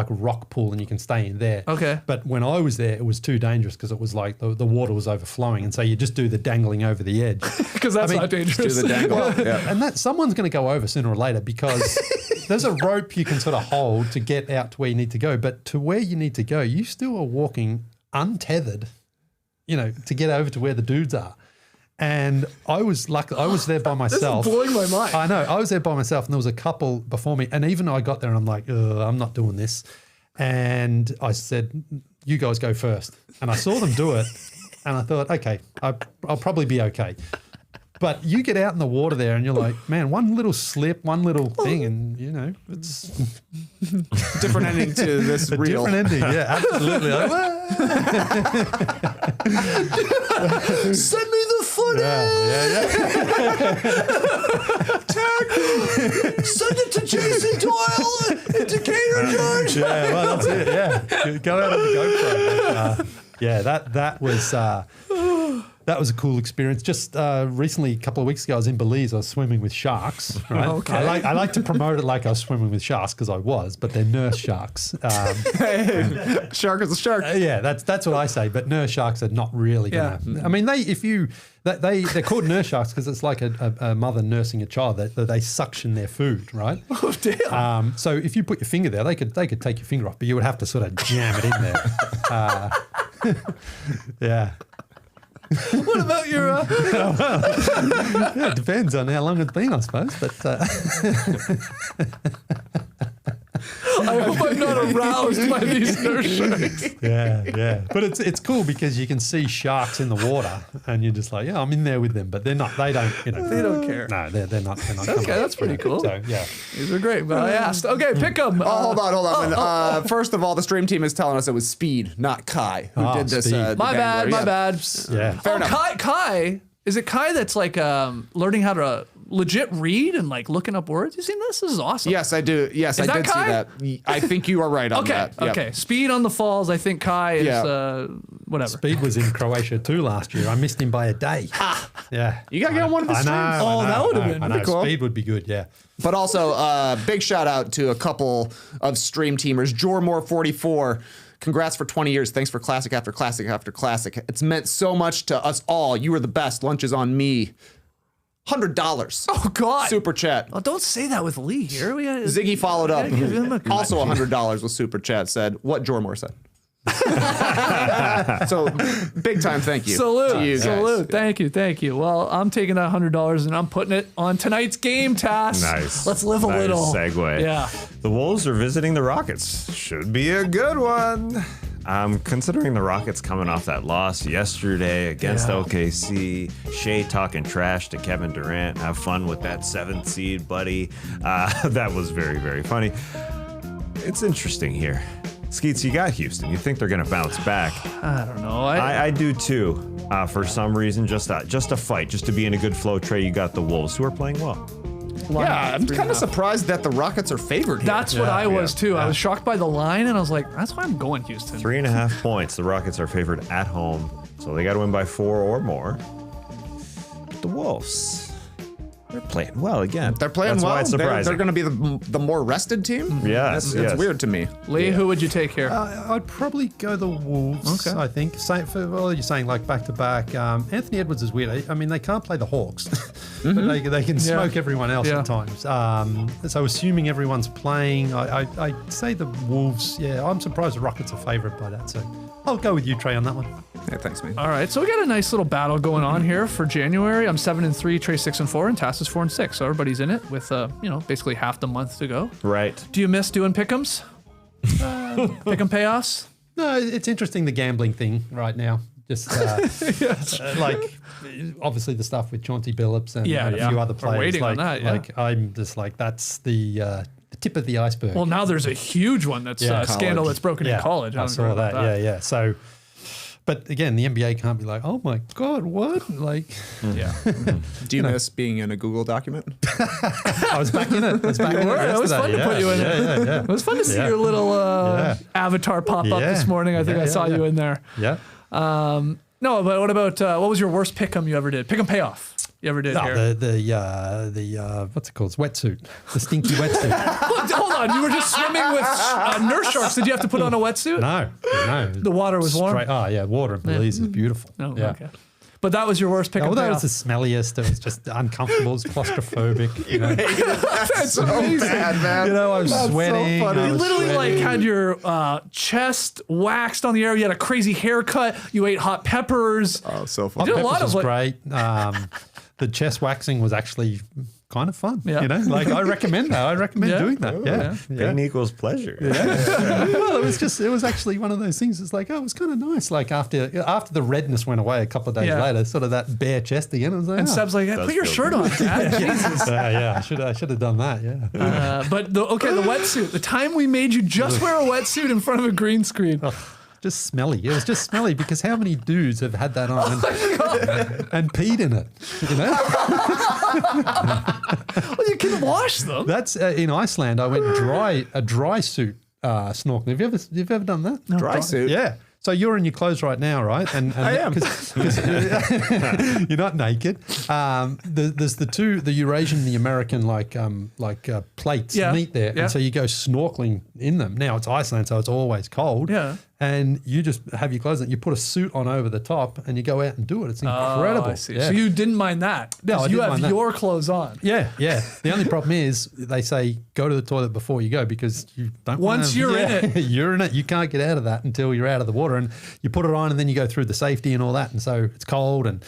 rock pool and you can stay in there. Okay. But when I was there, it was too dangerous because it was like the water was overflowing, and so you just do the dangling over the edge. Because that's not dangerous. Do the dangle. Yeah. And that someone's going to go over sooner or later because there's a rope you can sort of hold to get out to where you need to go, but to where you need to go, you still are walking untethered, to get over to where the dudes are. And I was there by myself. This is blowing my mind. I know. I was there by myself, and there was a couple before me. And even I got there, and I'm like, I'm not doing this. And I said, you guys go first. And I saw them do it, and I thought, okay, I'll probably be okay. But you get out in the water there, and you're like, man, one little slip, one little thing, and it's Different ending to this a reel. different ending. Yeah, absolutely. Like, Send me the footage. Send it to Jason Doyle and Decatur George. Yeah, well, that's it. Yeah, go out on the GoPro. That was a cool experience. Just recently, a couple of weeks ago, I was in Belize. I was swimming with sharks. Right? Okay. I like to promote it like I was swimming with sharks because I was, but they're nurse sharks. Shark is a shark. Yeah, that's what I say. But nurse sharks are not really gonna. I mean, they're called nurse sharks because it's like a mother nursing a child. They suction their food, right? Oh damn! So if you put your finger there, they could take your finger off, but you would have to sort of jam it in there. Yeah. What about your? Yeah, it depends on how long it's been, I suppose. But I hope I'm not aroused by these nurse sharks. yeah. But it's cool because you can see sharks in the water, and you're just like, yeah, I'm in there with them. But they're not. They don't. They don't care. No, they're not. Okay, that's pretty cool. So yeah. These are great. But I asked. Okay, pick them. Hold on. First of all, the stream team is telling us it was Speed, not Kai, who did this. Speed. My bad. Yeah. My bad. Yeah. Fair enough. Kai. Is it Kai that's like learning how to legit read and like looking up words? You seen this? This is awesome. Yes, I do. Yes, I that did Kai? see that. I think you are right on Okay. that. Yep. Okay. Speed on the falls. I think Kai is whatever. Speed was in Croatia too last year. I missed him by a day. Yeah. You got to get on one of his streams. That would have been I know. cool. Speed would be good. Yeah. But also, big shout out to a couple of stream teamers. Jormore44. Congrats for 20 years. Thanks for classic after classic after classic. It's meant so much to us all. You were the best. Lunch is on me. $100. Oh God. Super chat. Oh, don't say that with Lee here. Ziggy followed up. give him a Also $100 with super chat. Said what Jormore said. So big time thank you. Salute. to you guys. Salute. Thank you. Well, I'm taking that $100 and I'm putting it on tonight's game, Tass. Nice. Let's live a Nice little. segue. Yeah. The Wolves are visiting the Rockets. Should be a good one. Considering the Rockets coming off that loss yesterday against OKC, Shea talking trash to Kevin Durant, have fun with that 7th seed, buddy. That was very, very funny. It's interesting here. Skeets, you got Houston. You think they're going to bounce back. I don't know. I do too. For some reason, just a fight, just to be in a good flow. Trey, you got the Wolves, who are playing well. Yeah, I'm kind of surprised that the Rockets are favored here. That's what I was too. I yeah. was shocked by the line and I was like, that's why I'm going Houston. 3.5 points. The Rockets are favored at home, so they got to win by 4 or more. But the Wolves, they're playing well again. They're playing That's well. Why it's surprising. They're going to be the more rested team. Yes, It's weird to me. Lee, who would you take here? I'd probably go the Wolves. Okay. I think. You're saying like back to back. Anthony Edwards is weird. I mean, they can't play the Hawks, but they can smoke everyone else at times. So assuming everyone's playing, I say the Wolves. Yeah, I'm surprised the Rockets are favourite by that. So I'll go with you, Trey, on that one. Yeah, thanks, man. All right, so we got a nice little battle going on here for January. I'm 7-3, Trey 6-4, and Tass is 4-6. So everybody's in it with basically half the month to go. Right. Do you miss doing pick'ems? Pick'em payoffs? No, it's interesting the gambling thing right now. Just like obviously the stuff with Chauncey Billups and a few other We're players. waiting on that, Like I'm just like that's the tip of the iceberg. Well, now there's a huge one that's scandal that's broken in college. I saw that. Yeah. So, But again, the NBA can't be like, oh my God, what? Like, Yeah. Do you miss being in a Google document? I was back in it. I was back in it. It was fun to put you in it. Yeah. It was fun to see your little avatar pop up this morning. I think I saw you in there. Yeah. No, but what about what was your worst pick'em you ever did? Pick'em payoff you ever did here? The what's it called? Wetsuit. The stinky wetsuit. Hold on, you were just swimming with nurse sharks. Did you have to put on a wetsuit? No. The water was warm. Oh yeah, water in Belize is beautiful. Oh, yeah. okay. But that was your worst pick'em Well, that payoff. was the smelliest. It was just uncomfortable. It was claustrophobic. You know, That's so bad, man. you know I was That's sweating. So funny. I You was literally sweating. like had your chest waxed on the air. You had a crazy haircut. You ate hot peppers. Oh, so You funny. did a lot Peppers of was like, great. The chest waxing was actually kind of fun. Yeah. You know, like I recommend that. I recommend Yeah. doing that. Yeah. Pain equals pleasure. Well, it was actually one of those things. It's like, oh, it was kind of nice. Like after the redness went away a couple of days Yeah. later, sort of that bare chest again. I was like, and oh. Seb's like, put your feel shirt on, Dad. Jesus. Yeah, I should have done that. Yeah. But the wetsuit. The time we made you just wear a wetsuit in front of a green screen. Just smelly. It was just smelly because how many dudes have had that on and peed in it? You know, Well, you can wash them. that's in Iceland. I went a dry suit snorkeling. Have you ever done that? Dry suit? Yeah. So you're in your clothes right now, right? And I am. 'cause you're not naked. There's the Eurasian and the American plates meet there, Yeah. and so you go snorkeling in them. Now it's Iceland, so it's always cold. Yeah. And you just have your clothes on. You put a suit on over the top, and you go out and do it. It's incredible. Oh, I see. Yeah. So you didn't mind that. No, 'cause I you didn't have mind that. your clothes on. Yeah. The only problem is they say go to the toilet before you go because you don't. Once you're in it. you're in it. You can't get out of that until you're out of the water, and you put it on, and then you go through the safety and all that, and so it's cold, and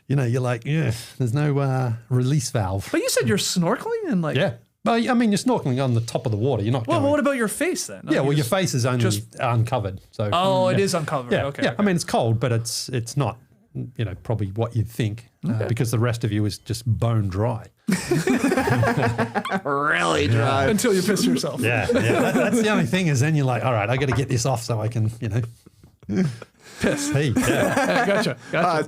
you know you're like, there's no release valve. But you said you're snorkeling and like. Yeah. Well, I mean, you're snorkeling on the top of the water. You're not. Well, going, what about your face then? yeah. Well, your just- face is only just- uncovered. So. Oh, it is uncovered. Yeah. Okay. Yeah. okay. I mean, it's cold, but it's not. Probably what you'd think, because the rest of you is just bone dry. Really dry. Until you piss yourself. That's the only thing is then you're like, all right, I got to get this off so I can, Piss. pee. Yeah. Gotcha.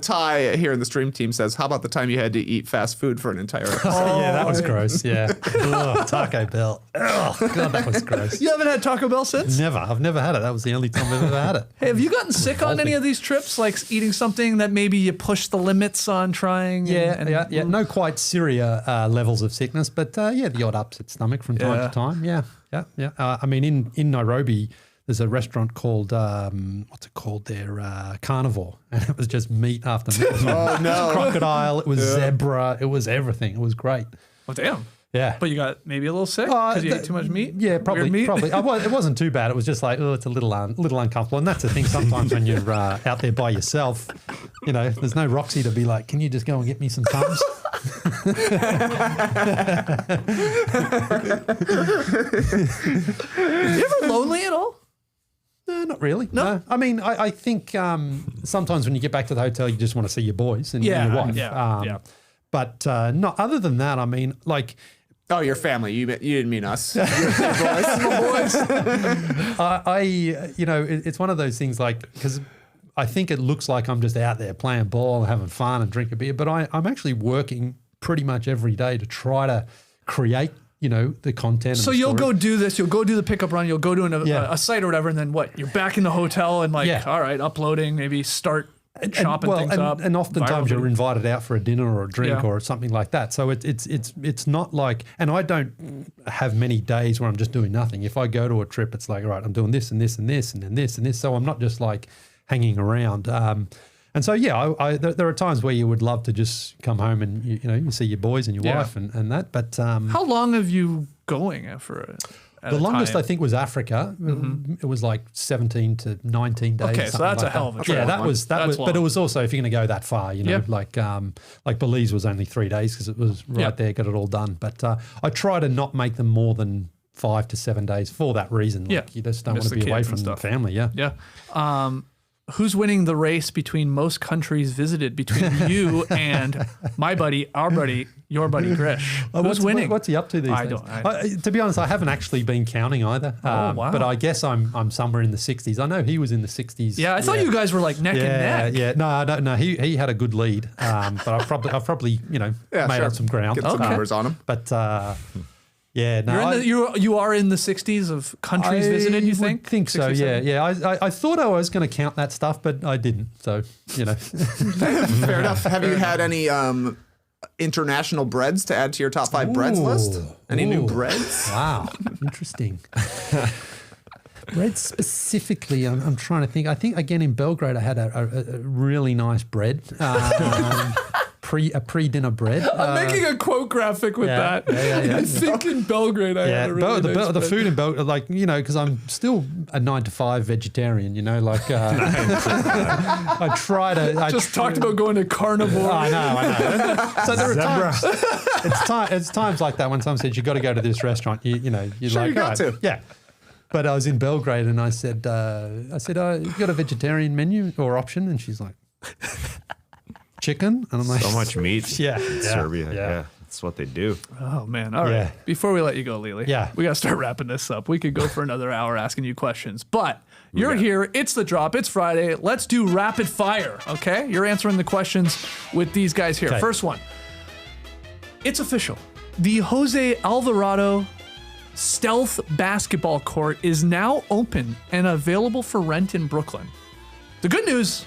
Ty here in the stream team says, how about the time you had to eat fast food for an entire episode? Yeah, that was gross. Yeah. Ugh, Taco Bell. Oh, God, that was gross. You haven't had Taco Bell since? Never. I've never had it. That was the only time I've ever had it. Hey, have you gotten sick on any of these trips? Like eating something that maybe you push the limits on trying? Yeah. No quite Syria levels of sickness, but the odd upset stomach from time Yeah. to time. Yeah. I mean, in Nairobi, there's a restaurant called, what's it called there? Carnivore. And it was just meat after meat. It was Oh, no. crocodile. It was zebra. It was everything. It was great. Oh, damn. Yeah. But you got maybe a little sick because you ate too much meat? Yeah, Weird probably. meat? Probably. It wasn't too bad. It was just like, it's a little uncomfortable. And that's the thing. Sometimes when you're out there by yourself, there's no Roxy to be like, can you just go and get me some Tums? You ever lonely at all? No, not really. No. I mean, I think sometimes when you get back to the hotel, you just want to see your boys and your wife. Yeah. But not other than that, I mean, like, Oh, your family. You didn't mean us. it's one of those things like, because I think it looks like I'm just out there playing ball, having fun and drinking beer, but I'm actually working pretty much every day to try to create, the content. So and the you'll story. go do this, you'll go do the pickup run, you'll go to Yeah. a site or whatever, and then what? You're back in the hotel and Yeah. all right, uploading, maybe start chopping things up. And oftentimes viral you're invited out for a dinner or a drink Yeah. or something like that. So it's not like, and I don't have many days where I'm just doing nothing. If I go to a trip, it's like, all right, I'm doing this and this and this and then this and this. So I'm not just like hanging around. And so, there are times where you would love to just come home and, you see your boys and your Yeah. wife and that. But How long have you going for the longest I think was Africa. It was like 17 to 19 days. Okay, so something that's like a hell of a trip. Yeah, That's that was, but it long. was also, if you're going to go that far, Yeah. like Belize was only 3 days because it was right Yeah. there, got it all done. But I try to not make them more than 5 to 7 days for that reason. Like Yeah. you just don't Miss want to the be away kids and from the stuff. family. Yeah. Yeah. who's winning the race between most countries visited between you and my buddy, our buddy, your buddy Grish? Who's winning? What's he up to these days? To be honest, I haven't actually been counting either. Wow. But I guess I'm somewhere in the 60s. I know he was in the 60s. Yeah, I thought you guys were like neck and neck. Yeah, no. He had a good lead, but I've probably made up some ground. Get some numbers on him. But yeah, no, you are in the 60s of countries visited. You think? Think so? 67? Yeah. I thought I was going to count that stuff, but I didn't. So Fair enough. Have you had any international breads to add to your top 5 breads list? Any new breads? Wow, interesting. Bread specifically, I'm trying to think. I think again in Belgrade, I had a really nice bread. A pre-dinner bread. I'm making a quote graphic with that. Yeah. I think in Belgrade I had a really nice the bread. food in Belgrade, like, because I'm still a 9 to 5 vegetarian, like I try to... talked about going to carnivore. I know. So there are times, it's times like that when someone says, you got to go to this restaurant, you're Sure, like, you got to. Yeah. But I was in Belgrade and I said, oh, you got a vegetarian menu or option? And she's like... chicken, and I'm like, So much meat Yeah. in Serbia. Yeah, that's what they do. Oh, man. All right. Yeah. Before we let you go, Leigh, Yeah. we got to start wrapping this up. We could go for another hour asking you questions, but you're here. It's the drop. It's Friday. Let's do rapid fire, okay? You're answering the questions with these guys here. Okay. First one. It's official. The Jose Alvarado Stealth Basketball Court is now open and available for rent in Brooklyn. The good news,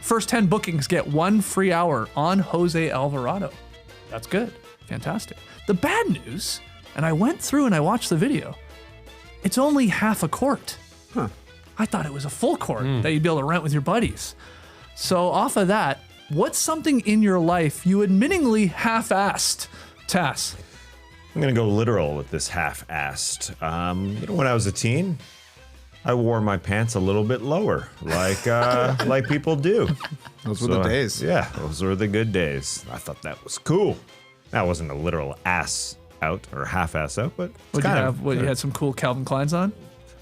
first 10 bookings get 1 free hour on Jose Alvarado. That's good. Fantastic. The bad news, and I went through and I watched the video, it's only half a court. I thought it was a full court that you'd be able to rent with your buddies. So off of that, what's something in your life you admittingly half-assed, Tass? I'm going to go literal with this half-assed. When I was a teen, I wore my pants a little bit lower, like people do. Those were the days. Yeah, those were the good days. I thought that was cool. That wasn't a literal ass out or half-ass out, but What you had some cool Calvin Kleins on?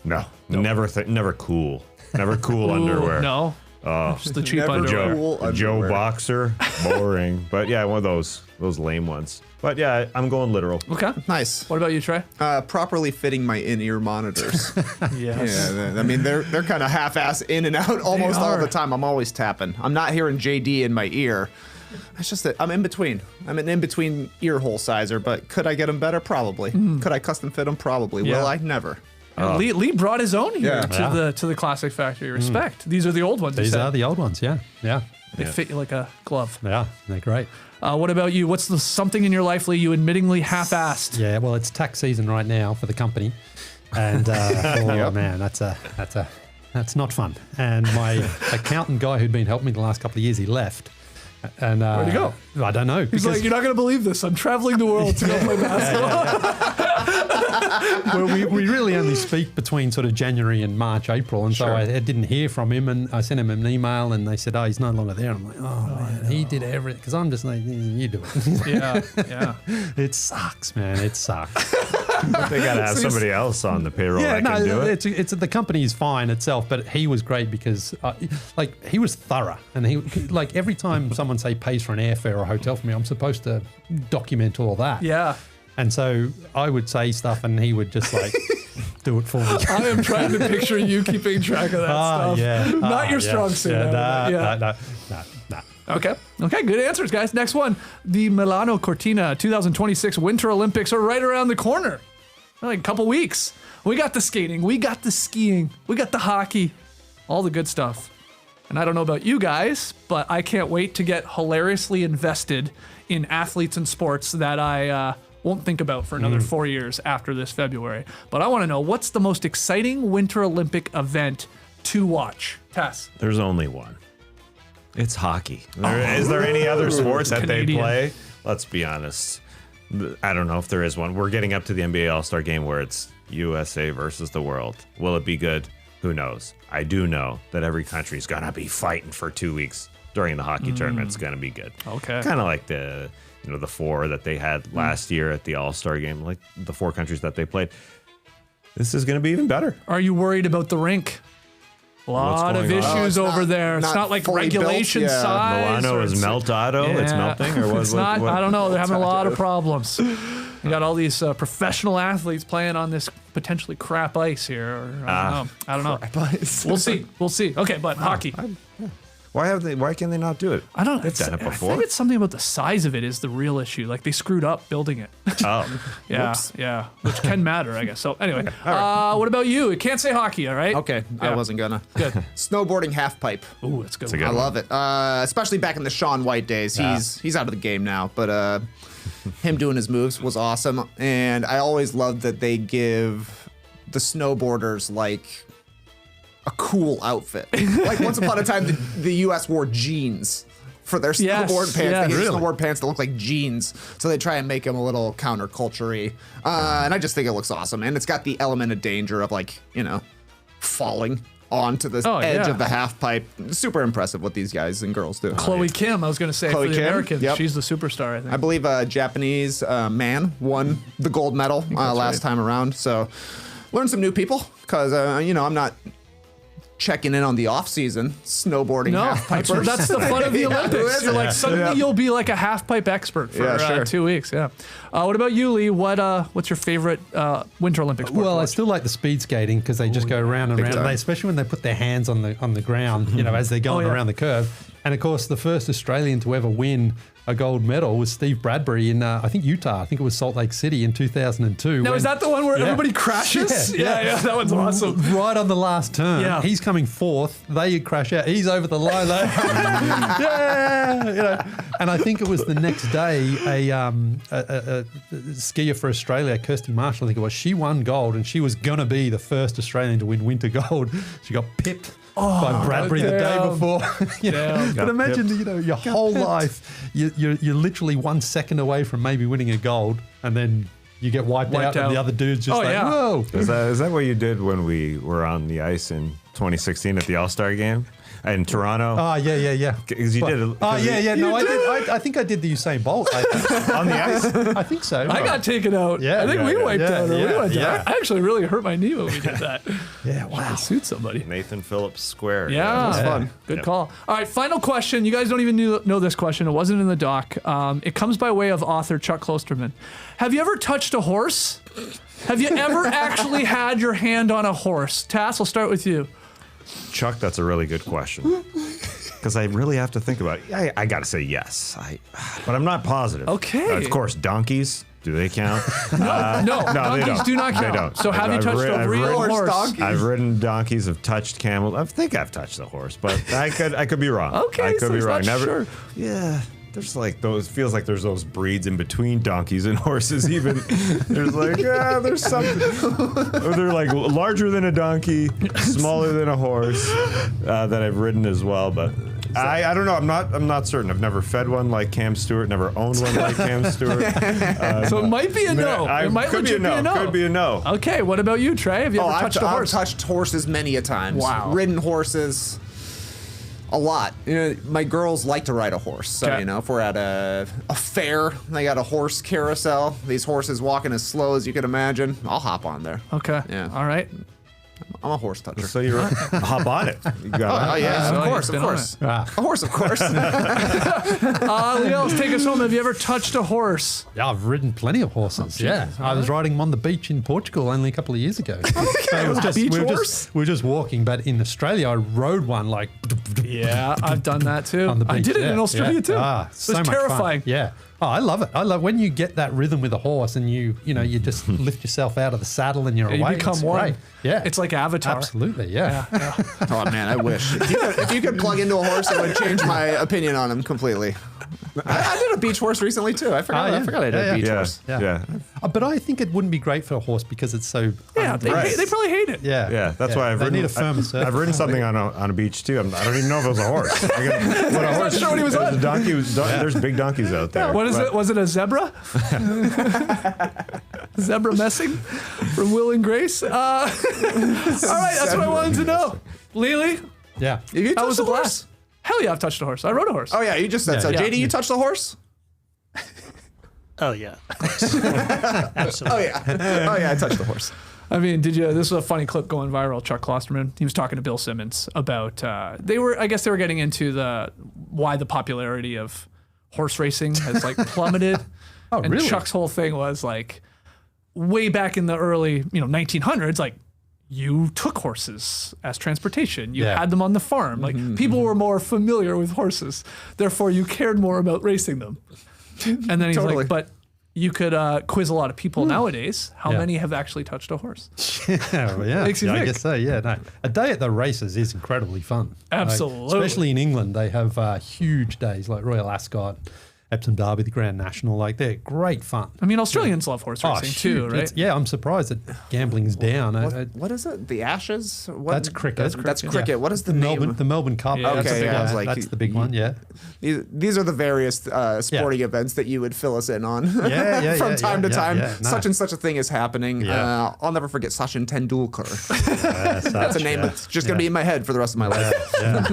No, never cool. Never cool underwear. No. Just the cheap Never underwear. cool. Joe underwear. Boxer, boring. But yeah, one of those lame ones. But yeah, I'm going literal. Okay. Nice. What about you, Trey? Properly fitting my in-ear monitors. Yes. Yeah, I mean they're kind of half-ass in and out almost all the time. I'm always tapping. I'm not hearing JD in my ear. It's just that I'm in between. I'm an in-between ear hole sizer, but could I get them better? Probably. Could I custom fit them? Probably. Yeah. Will I? Never. Lee brought his own here Yeah. to the Classic Factory. Respect. These are the old ones. you these said. are the old ones. Yeah. They fit you like a glove. Yeah, they're great. What about you? What's something in your life, Lee, you admittingly half-assed? Yeah, well, it's tax season right now for the company, and man, that's not fun. And my accountant guy who'd been helping me the last couple of years, he left. And Where'd he go? I don't know. He's like, you're not going to believe this. I'm traveling the world to go play basketball. well, we really only speak between sort of January and March, April, and so I didn't hear from him, and I sent him an email, and they said, oh, he's no longer there. I'm like, man, he did everything, because I'm just like, you do it. Yeah. It sucks, man. It sucks. They got to have somebody else on the payroll that can do it. It's the company is fine itself, but he was great because he was thorough, and he like every time someone say pays for an airfare or a hotel for me, I'm supposed to document all that. Yeah. And so I would say stuff, and he would just like do it for me. I am trying to picture you keeping track of that stuff. Yeah. Not your strong suit. No. Okay, good answers, guys. Next one. The Milano Cortina 2026 Winter Olympics are right around the corner. Like a couple weeks. We got the skating, we got the skiing, we got the hockey, all the good stuff. And I don't know about you guys, but I can't wait to get hilariously invested in athletes and sports that I won't think about for another 4 years after this February. But I want to know, what's the most exciting Winter Olympic event to watch? Tess. There's only one. It's hockey. Is there any other sport that Canadian. they play? Let's be honest. I don't know if there is one. We're getting up to the NBA All-Star game where it's USA versus the world. Will it be good? Who knows? I do know that every country's going to be fighting for 2 weeks during the hockey tournament. It's going to be good. Okay. Kind of like the 4 that they had last year at the All-Star game, like the 4 countries that they played. This is going to be even better. Are you worried about the rink? A lot of going on? issues Oh, it's over not- there. It's not not like fully built, regulation yeah. size. Milano or is it's- meltado. It's Yeah. melting, or what? It's not. what? I don't know. They're having a lot of problems. You got all these professional athletes playing on this potentially crap ice here. Or, I don't know. We'll see. We'll see. Okay, but hockey. Why can they not do it? I don't know. They've done it I before. think it's something about the size of it is the real issue. Like they screwed up building it. Oh, Yeah, which can matter, I guess. So anyway, what about you? You can't say hockey, all right? Okay, I Yeah. wasn't gonna. Good. Snowboarding half pipe. Ooh, that's good. a good I one. love it. Especially back in the Shaun White days. He's out of the game now, but him doing his moves was awesome. And I always loved that they give the snowboarders like a cool outfit. Like once upon a time, the U.S. wore jeans for their Yes, snowboard pants. yeah, They gave really. snowboard pants that look like jeans, so they try and make them a little counterculture-y. And I just think it looks awesome. And it's got the element of danger of like, falling onto the edge yeah. of the half pipe. Super impressive what these guys and girls do. Chloe Kim, I was going to say Chloe for the Kim? Americans, Yep. she's the superstar, I think. I believe a Japanese man won the gold medal last time around. So learn some new people because, I'm not checking in on the off season snowboarding No, half pipers. that's the fun of the Yeah, Olympics. who is You're it? like suddenly you'll be like a half pipe expert for Yeah, sure. 2 weeks. Yeah. What about you, Lee? What's your favorite Winter Olympic sport? Well, to I watch? still like the speed skating because they just go round and round, time. especially when they put their hands on the ground, as they're going yeah. around the curve. And of course, the first Australian to ever win a gold medal was Steve Bradbury in, I think, Utah. I think it was Salt Lake City in 2002. Now, is that the one where Yeah. everybody crashes? Yeah, that one's awesome. Right on the last turn. Yeah. He's coming fourth. They crash out. He's over the line. Like, yeah. And I think it was the next day, a skier for Australia, Kirsty Marshall, I think it was, she won gold and she was going to be the first Australian to win winter gold. She got pipped by Bradbury the day damn. before. Damn. But imagine, your whole life, you're literally 1 second away from maybe winning a gold, and then you get wiped out, and the other dude's just whoa. Is that what you did when we were on the ice in 2016 at the All-Star game in Toronto? Oh, yeah. 'Cause you did it- Oh, 'cause yeah. you- No, I did. I think I did the Usain Bolt. on the ice. I think so. I got taken out. Yeah, I think yeah, we yeah, wiped yeah, out. Or we yeah, went down. yeah. I actually really hurt my knee when we did that. Yeah, wow. Suit somebody. Nathan Phillips Square. Yeah, that was fun. Good call. All right, final question. You guys don't even know this question. It wasn't in the doc. It comes by way of author Chuck Klosterman. Have you ever touched a horse? Have you ever actually had your hand on a horse? Tass, I'll start with you. Chuck, that's a really good question. Because I really have to think about it. I got to say yes. But I'm not positive. Okay. Of course, donkeys. Do they count? No, they donkeys don't. do not They count. don't. So have you touched a real horse? donkey? I've ridden donkeys. I've touched camels. I think I've touched a horse, but I could be wrong. Okay, I could so be he's wrong. not sure. Yeah. There's like those. Feels like there's those breeds in between donkeys and horses. Even there's like there's something. They're like larger than a donkey, smaller than a horse that I've ridden as well. But I don't know. I'm not certain. I've never fed one like Cam Stewart. Never owned one like Cam Stewart. So it might be a no. It might could be legit a no. Could be a no. Okay, what about you, Trey? Have you ever touched a I've horse? touched horses many a times. Wow. Ridden horses a lot. My girls like to ride a horse. So, Okay. if we're at a fair, they got a horse carousel. These horses walking as slow as you can imagine. I'll hop on there. Okay. Yeah. All right. I'm a horse toucher. So you hop on it. You got Oh, yeah, so of course, you've of been on course. Ah. A horse, of course. Leigh Ellis, take us home. Have you ever touched a horse? Yeah, I've ridden plenty of horses. I was riding them on the beach in Portugal only a couple of years ago. Okay, It was just, beach we were horse? just we were just walking, but in Australia, I rode one like Yeah, I've done that too. on the beach. I did it in Yeah, Australia yeah. too. Ah, It so was much fun. terrifying. Yeah. Oh, I love it. I love when you get that rhythm with a horse and you just lift yourself out of the saddle and you're You away. become It's one. great. Yeah. It's like Avatar. Absolutely. Yeah. Oh, man, I wish. If you could plug into a horse, it would change my opinion on him completely. I did a beach horse recently, too. I forgot I did a beach yeah, horse. yeah. But I think it wouldn't be great for a horse because it's so. Yeah, they probably hate it. Yeah. Yeah, that's why I've they ridden. need a firmer surface. I've ridden something on a beach too. I don't even know if it was a horse. What a horse! sure what he was on. The donkey was. There's big donkeys out there. What is it? Was it a zebra? Zebra messing from Will and Grace? All right, that's what I wanted to know. Lily, Yeah. You that was touched a a horse? blast. Hell yeah, I've touched a horse. I rode a horse. Oh, yeah, you just said so. Yeah. JD, you touched a horse? Oh, yeah. Absolutely. Oh, yeah. Oh, yeah, I touched the horse. I mean, this was a funny clip going viral. Chuck Klosterman, he was talking to Bill Simmons about, they were getting into why the popularity of horse racing has like plummeted. Oh, and really? Chuck's whole thing was like, way back in the early, 1900s, like, you took horses as transportation. You had them on the farm. Like, people were more familiar with horses. Therefore, you cared more about racing them. And then he's like, but you could quiz a lot of people nowadays. How many have actually touched a horse? Yeah, Makes you I think. guess so. Yeah, no. A day at the races is incredibly fun. Absolutely. Especially in England, they have huge days like Royal Ascot, Epsom Derby, the Grand National. Like, they're great fun. I mean, Australians love horse racing too, huge. right? I'm surprised that gambling's down. What is it? The Ashes? What? That's cricket. That's cricket. Yeah. What is the Melbourne, name? the Melbourne Cup. Yeah, that's okay, the big yeah, one. I was like, That's the big one. Yeah. These are the various sporting events that you would fill us in on Yeah, from time to time. yeah. No. Such and such a thing is happening. Yeah. I'll never forget Sachin Tendulkar. That's a name that's just going to be in my head for the rest of my life. Yeah.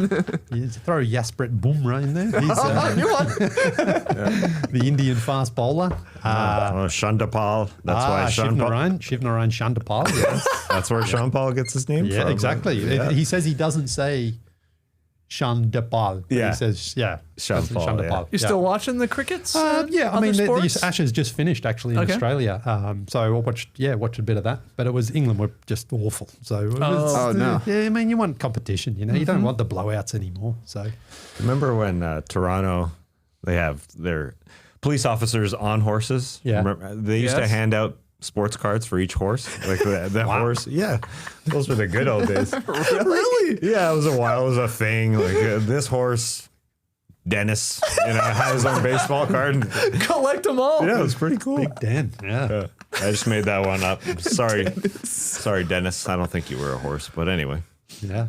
You throw Jasprit Bumrah in there. He's New one. the Indian fast bowler. Shandapal. That's why Sean Paul. Shivnarine Shandapal. Yes. That's where Sean Paul gets his name Yeah, from. exactly. Yeah. He says he doesn't say Shandapal. Yeah. He says, Shandapal, yeah. You still watching the crickets? Yeah, I other mean, the sports? Ashes just finished actually in Okay. Australia. So I watched a bit of that. But it was England were just awful. So it was, Oh, no. Yeah, I mean, you want competition, you don't want the blowouts anymore. So Remember when Toronto, they have their police officers on horses? Yeah. Remember, they used to Yes. hand out sports cards for each horse. Like the horse. Yeah. Those were the good old days. Really? Yeah, it was a while. It was a thing. Like this horse, Dennis, had his own baseball card. And, Collect them all. yeah, it was pretty cool. Big Dan, yeah. I just made that one up. Sorry, Dennis. I don't think you were a horse, but anyway, Yeah.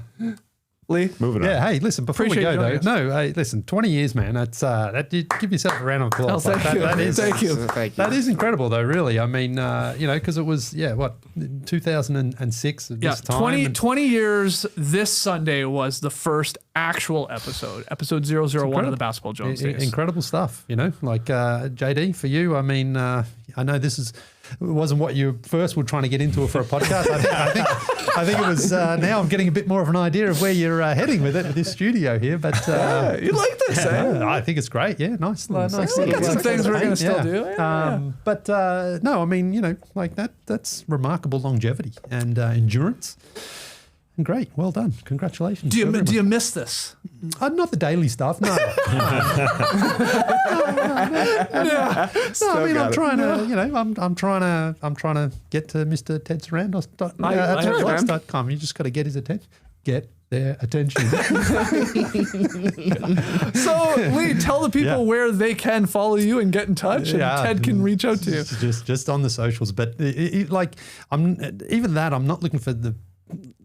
Leigh? moving on. Yeah, hey, listen, before Appreciate we go you though, joining no, hey, listen, 20 years, man, that's, you give yourself a round of applause. Oh, thank you. Thank you. Thank you. That is incredible though, really. I mean, because it was, 2006 at Yeah, this time. 20 years this Sunday was the first actual episode 001 of the Basketball Jones days. Incredible stuff, like JD, for you, I mean, I know it wasn't what you first were trying to get into for a podcast. I think it was. Now I'm getting a bit more of an idea of where you're heading with it at this studio here. But You like this, eh? I think it's great. Yeah, nice. We got some things we're going to still do. Yeah. But no, I mean, like that's remarkable longevity and endurance. And great, well done, congratulations. Do to everyone. you miss this? Not the daily stuff, no. No, I mean, I'm trying to, I'm trying to get to Mr. Ted Sarandos.com. You just got to get his attention. Get their attention. So, Leigh, tell the people where they can follow you and get in touch, and Ted can reach out to you. Just on the socials, but I'm not looking for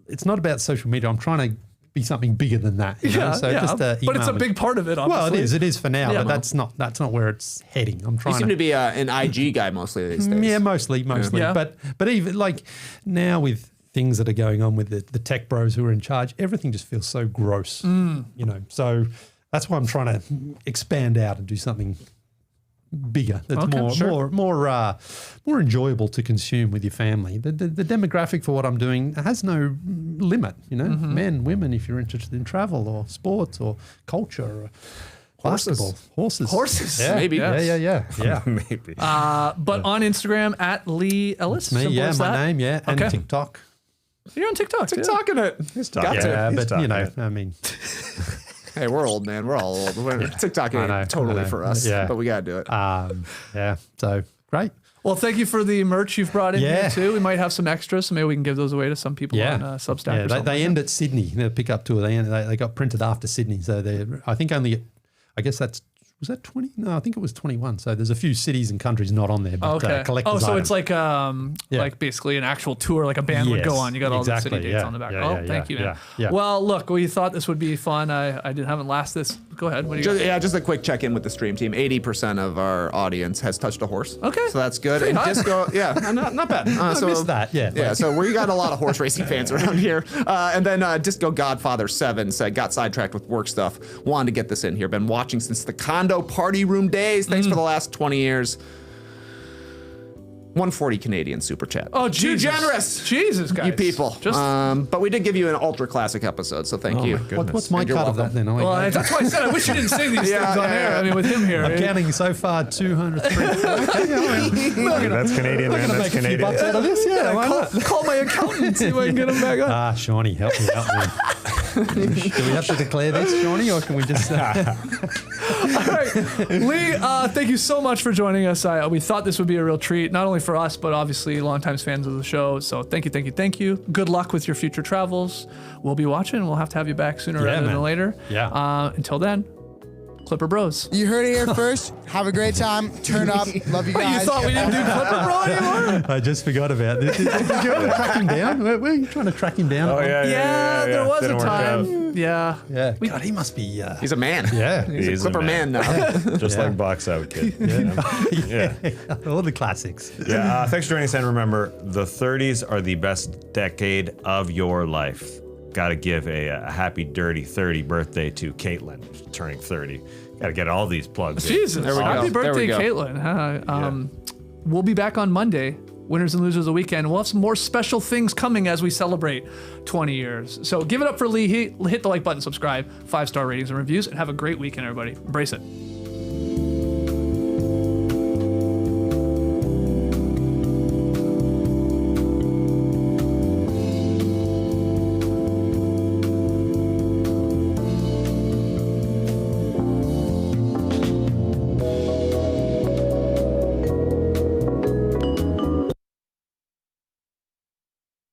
it's not about social media. I'm trying to be something bigger than that. So just but it's a email me. big part of it, obviously. Well, it is for now, Yeah. but that's not where it's heading. I'm You trying seem to be an IG guy mostly these days. Yeah, mostly. Yeah. But even like now with things that are going on with the tech bros who are in charge, everything just feels so gross. So that's why I'm trying to expand out and do something bigger. That's more enjoyable to consume with your family. The demographic for what I'm doing has no limit. Men, women, if you're interested in travel or sports or culture. Or basketball, horses, Yeah, maybe. yeah. Maybe. But on Instagram at Leigh Ellis. Me, simple as my that. name, and Okay. TikTok. You're on TikTok. too. Talking it. Got to. Yeah, He's but talking it. I mean, Hey, we're old, man. We're all old. TikTok ain't I know. totally for us, but we got to do it. yeah. So great. Well, thank you for the merch you've brought in Yeah. here, too. We might have some extras, so maybe we can give those away to some people on Substack Yeah, or something. they end at Sydney. The pickup tour. They got printed after Sydney, so I think only. I guess was that 20? No, I think it was 21. So there's a few cities and countries not on there, but collector's so item. it's like basically an actual tour, like a band would go on. You got all the city dates on the back. Thank you, man. yeah. Well, look, we thought this would be fun. I haven't last this. Go ahead. What do you got? Just a quick check-in with the stream team. 80% of our audience has touched a horse. Okay. So that's good. Pretty And high. Disco, not bad. I missed that. Yeah. Yeah, so we got a lot of horse racing fans around here. And then Disco Godfather 7 said, got sidetracked with work stuff. Wanted to get this in here. Been watching since the condo party room days. Thanks for the last 20 years. 140 Canadian super chat. Oh, too Jesus. generous. Jesus, guys. You people. Just, But we did give you an ultra classic episode, so thank you. What's my And you're cut of that welcome. then? well, that's why I said I wish you didn't say these Yeah, things on yeah, air. yeah. I mean, with him here. I'm counting so far 203. Okay, that's Canadian, man. That's Make a few Canadian. bucks out of this. Yeah, why not? Call my accountant, see if I can get him back on. Ah, Shawnee, help me out. Do we have to declare this, Shawnee, or can we just? All right, Leigh, thank you so much for joining us. We thought this would be a real treat, not only for us, but obviously longtime fans of the show. So thank you. Good luck with your future travels. We'll be watching. We'll have to have you back sooner rather than later. Yeah. Until then, Clipper Bros. You heard it here first. Have a great time. Turn up. Love you guys. You thought we didn't do Clipper Bro anymore? I just forgot about this. Did you ever track him down? Were you trying to track him down? Oh, yeah. There was Didn't a work out. time. Yeah. Yeah. God, he must be. He's a man. Yeah. He's a Clipper man now. Just like Box Out Kid. Yeah. All the classics. Yeah. Thanks for joining us. And remember, the 30s are the best decade of your life. Got to give a happy, dirty 30 birthday to Caitlin, turning 30. Got to get all these plugs in. Jesus. There we go. Happy There we birthday, go. Caitlin. We'll be back on Monday, winners and losers of the weekend. We'll have some more special things coming as we celebrate 20 years. So give it up for Leigh. Hit the like button, subscribe, 5-star ratings and reviews, and have a great weekend, everybody. Embrace it.